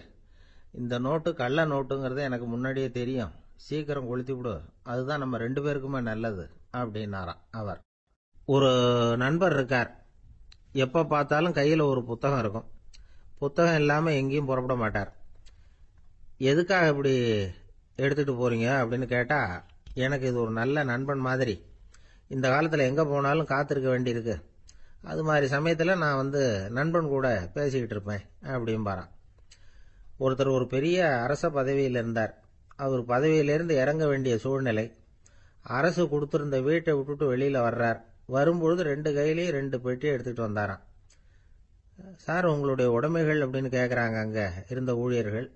இந்த நோட்டு கள்ள நோட்டுங்கிறது எனக்கு முன்னாடியே தெரியும், சீக்கிரம் கொளுத்தி விடு, அதுதான் நம்ம 2 பேருக்குமே நல்லது அப்படின்னாராம் அவர். ஒரு நண்பர் இருக்கார். எப்ப பார்த்தாலும் கையில ஒரு புத்தகம் இருக்கும். புத்தகம் இல்லாம எங்கேயும் புறப்பட மாட்டார். எதுக்காக இப்படி எடுத்துட்டு போறீங்க அப்படின்னு கேட்டா, எனக்கு இது ஒரு நல்ல நண்பன் மாதிரி, இந்த காலத்துல எங்க போனாலும் காத்திருக்க வேண்டியிருக்கு, அது மாதிரி சமயத்துல நான் நண்பன் கூட பேசிக்கிட்டு இருப்பேன் அப்படிம்பாரான். ஒருத்தர் ஒரு பெரிய அரச பதவியில் இருந்தார். அவர் பதவியிலிருந்து இறங்க வேண்டிய சூழ்நிலை. அரசு கொடுத்திருந்த வீட்டை விட்டுட்டு வெளியில வர்றார். வரும்பொழுது 2 கையிலையும் 2 பெட்டியை எடுத்துட்டு வந்தாராம். சார், உங்களுடைய உடைமைகள் அப்படின்னு கேட்கறாங்க அங்க இருந்த ஊழியர்கள்.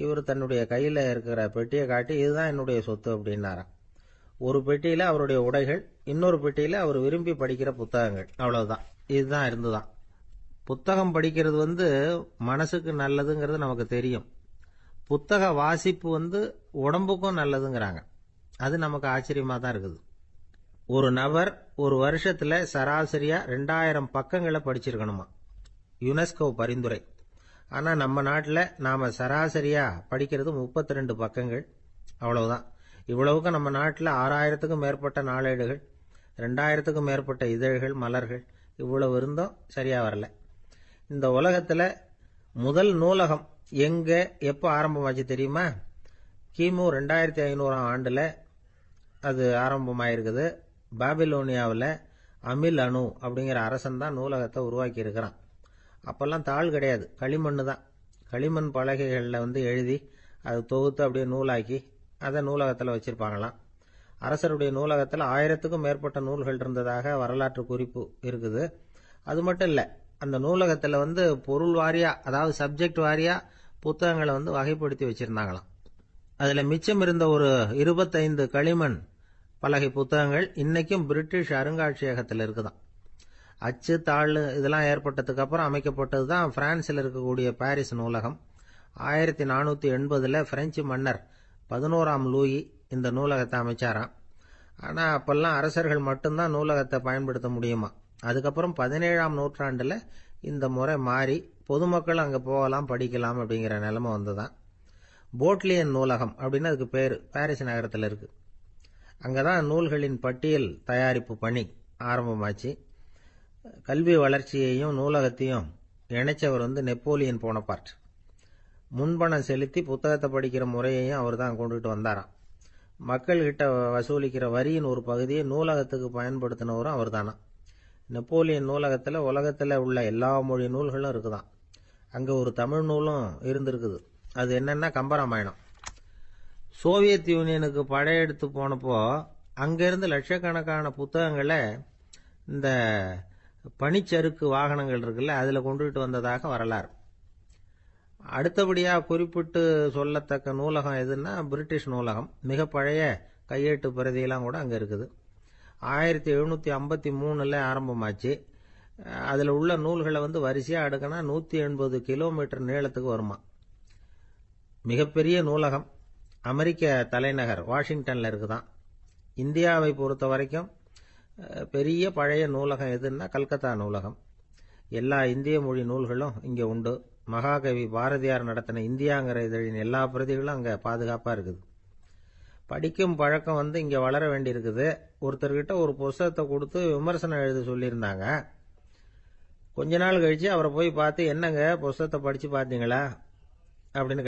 இவர் தன்னுடைய கையில இருக்கிற பெட்டியை காட்டி, இதுதான் என்னுடைய சொத்து அப்படின்னாராம். ஒரு பெட்டியில அவருடைய உடைகள், இன்னொரு பெட்டியில அவர் விரும்பி படிக்கிற புத்தகங்கள், அவ்வளவுதான். இதுதான் இருந்துதான். புத்தகம் படிக்கிறது மனசுக்கு நல்லதுங்கிறது நமக்கு தெரியும். புத்தக வாசிப்பு உடம்புக்கும் நல்லதுங்கிறாங்க. அது நமக்கு ஆச்சரியமா தான் இருக்குது. ஒரு நபர் ஒரு வருஷத்துல சராசரியா 2000 பக்கங்களை படிச்சிருக்கணுமா, யுனெஸ்கோ பரிந்துரை. ஆனா நம்ம நாட்டில் நாம சராசரியா படிக்கிறது 32 பக்கங்கள், அவ்வளவுதான். இவ்வளவுக்கு நம்ம நாட்டில் 6000த்துக்கும் மேற்பட்ட நாளேடுகள், 2000த்துக்கும் மேற்பட்ட இதழ்கள், மலர்கள், இவ்வளவு இருந்தும் சரியா வரல. இந்த உலகத்துல முதல் நூலகம் எங்க எப்ப ஆரம்பமாச்சு தெரியுமா? கிமு 2500ஆம் ஆண்டுல அது ஆரம்பமாயிருக்குது. பாபிலோனியாவில் அமில் அணு அப்படிங்கிற அரசன் தான் நூலகத்தை உருவாக்கி இருக்கிறான். அப்பெல்லாம் தாள் கிடையாது, களிமண் தான். களிமண் பலகைகளில் எழுதி அது தொகுத்து அப்படியே நூலாக்கி அதை நூலகத்தில் வச்சிருப்பாங்களாம். அரசருடைய நூலகத்தில் 1000த்துக்கும் மேற்பட்ட நூல்கள் இருந்ததாக வரலாற்று குறிப்பு இருக்குது. அது மட்டும் இல்லை, அந்த நூலகத்தில் பொருள் வாரியா, அதாவது சப்ஜெக்ட் வாரியா புத்தகங்களை வகைப்படுத்தி வச்சிருந்தாங்களாம். அதில் மிச்சம் இருந்த ஒரு 25 களிமண் பலகை புத்தகங்கள் இன்னைக்கும் பிரிட்டிஷ் அருங்காட்சியகத்தில் இருக்குதான். அச்சு தாள் இதெல்லாம் ஏற்பட்டதுக்கு அப்புறம் அமைக்கப்பட்டது தான் பிரான்சில் இருக்கக்கூடிய பாரிஸ் நூலகம். 1480 பிரெஞ்சு மன்னர் 11ஆம் லூயி இந்த நூலகத்தை அமைச்சாராம். ஆனால் அப்பெல்லாம் அரசர்கள் மட்டும்தான் நூலகத்தை பயன்படுத்த முடியுமா. அதுக்கப்புறம் 17ஆம் நூற்றாண்டில் இந்த முறை மாறி பொதுமக்கள் அங்கே போகலாம், படிக்கலாம் அப்படிங்கிற நிலைமை வந்துதான். போட்லியன் நூலகம் அப்படின்னு அதுக்கு பேர், பாரிஸ் நகரத்தில் இருக்கு. அங்கதான் நூல்களின் பட்டியல் தயாரிப்பு பணி ஆரம்பமாச்சு. கல்வி வளர்ச்சியையும் நூலகத்தையும் இணைச்சவர் நெப்போலியன் போனபார்ட். முன்பணம் செலுத்தி புத்தகத்தை படிக்கிற முறையையும் அவர் தான் கொண்டுட்டு வந்தாராம். மக்கள்கிட்ட வசூலிக்கிற வரியின் ஒரு பகுதியை நூலகத்துக்கு பயன்படுத்தினவரும் அவர் தானா. நெப்போலியன் நூலகத்தில் உலகத்தில் உள்ள எல்லா மொழி நூல்களும் இருக்குதான். அங்கே ஒரு தமிழ் நூலும் இருந்திருக்குது. அது என்னன்னா கம்பராமாயணம். சோவியத் யூனியனுக்கு படையெடுத்து போனப்போ அங்கிருந்து லட்சக்கணக்கான புத்தகங்களை இந்த பனிச்சறுக்கு வாகனங்கள் இருக்குல்ல, அதில் கொண்டுகிட்டு வந்ததாக வரலாறு. அடுத்தபடியாக குறிப்பிட்டு சொல்லத்தக்க நூலகம் எதுன்னா பிரிட்டிஷ் நூலகம். மிக பழைய கையெழுத்து பிரதியெல்லாம் கூட அங்கே இருக்குது. 1753 ஆரம்பமாச்சு. அதில் உள்ள நூல்களை வரிசையாக அடுக்கினா 180 கிலோமீட்டர் நீளத்துக்கு வருமா. மிகப்பெரிய நூலகம் அமெரிக்க தலைநகர் வாஷிங்டன்ல இருக்குதான். இந்தியாவை பொறுத்த வரைக்கும் பெரிய பழைய நூலகம் எதுன்னா கல்கத்தா நூலகம். எல்லா இந்திய மொழி நூல்களும் இங்கே உண்டு. மகாகவி பாரதியார் நடத்தின இந்தியாங்கிற இதழின் எல்லா பிரதிகளும் அங்கே பாதுகாப்பாக இருக்குது. படிக்கும் பழக்கம் இங்கே வளர வேண்டியிருக்குது. ஒருத்தர்கிட்ட ஒரு புஸ்தகத்தை கொடுத்து விமர்சனம் எழுத சொல்லியிருந்தாங்க. கொஞ்ச நாள் கழிச்சு அவரை போய் பார்த்து, என்னங்க புஸ்தகத்தை படிச்சு பார்த்தீங்களா அப்படின்னு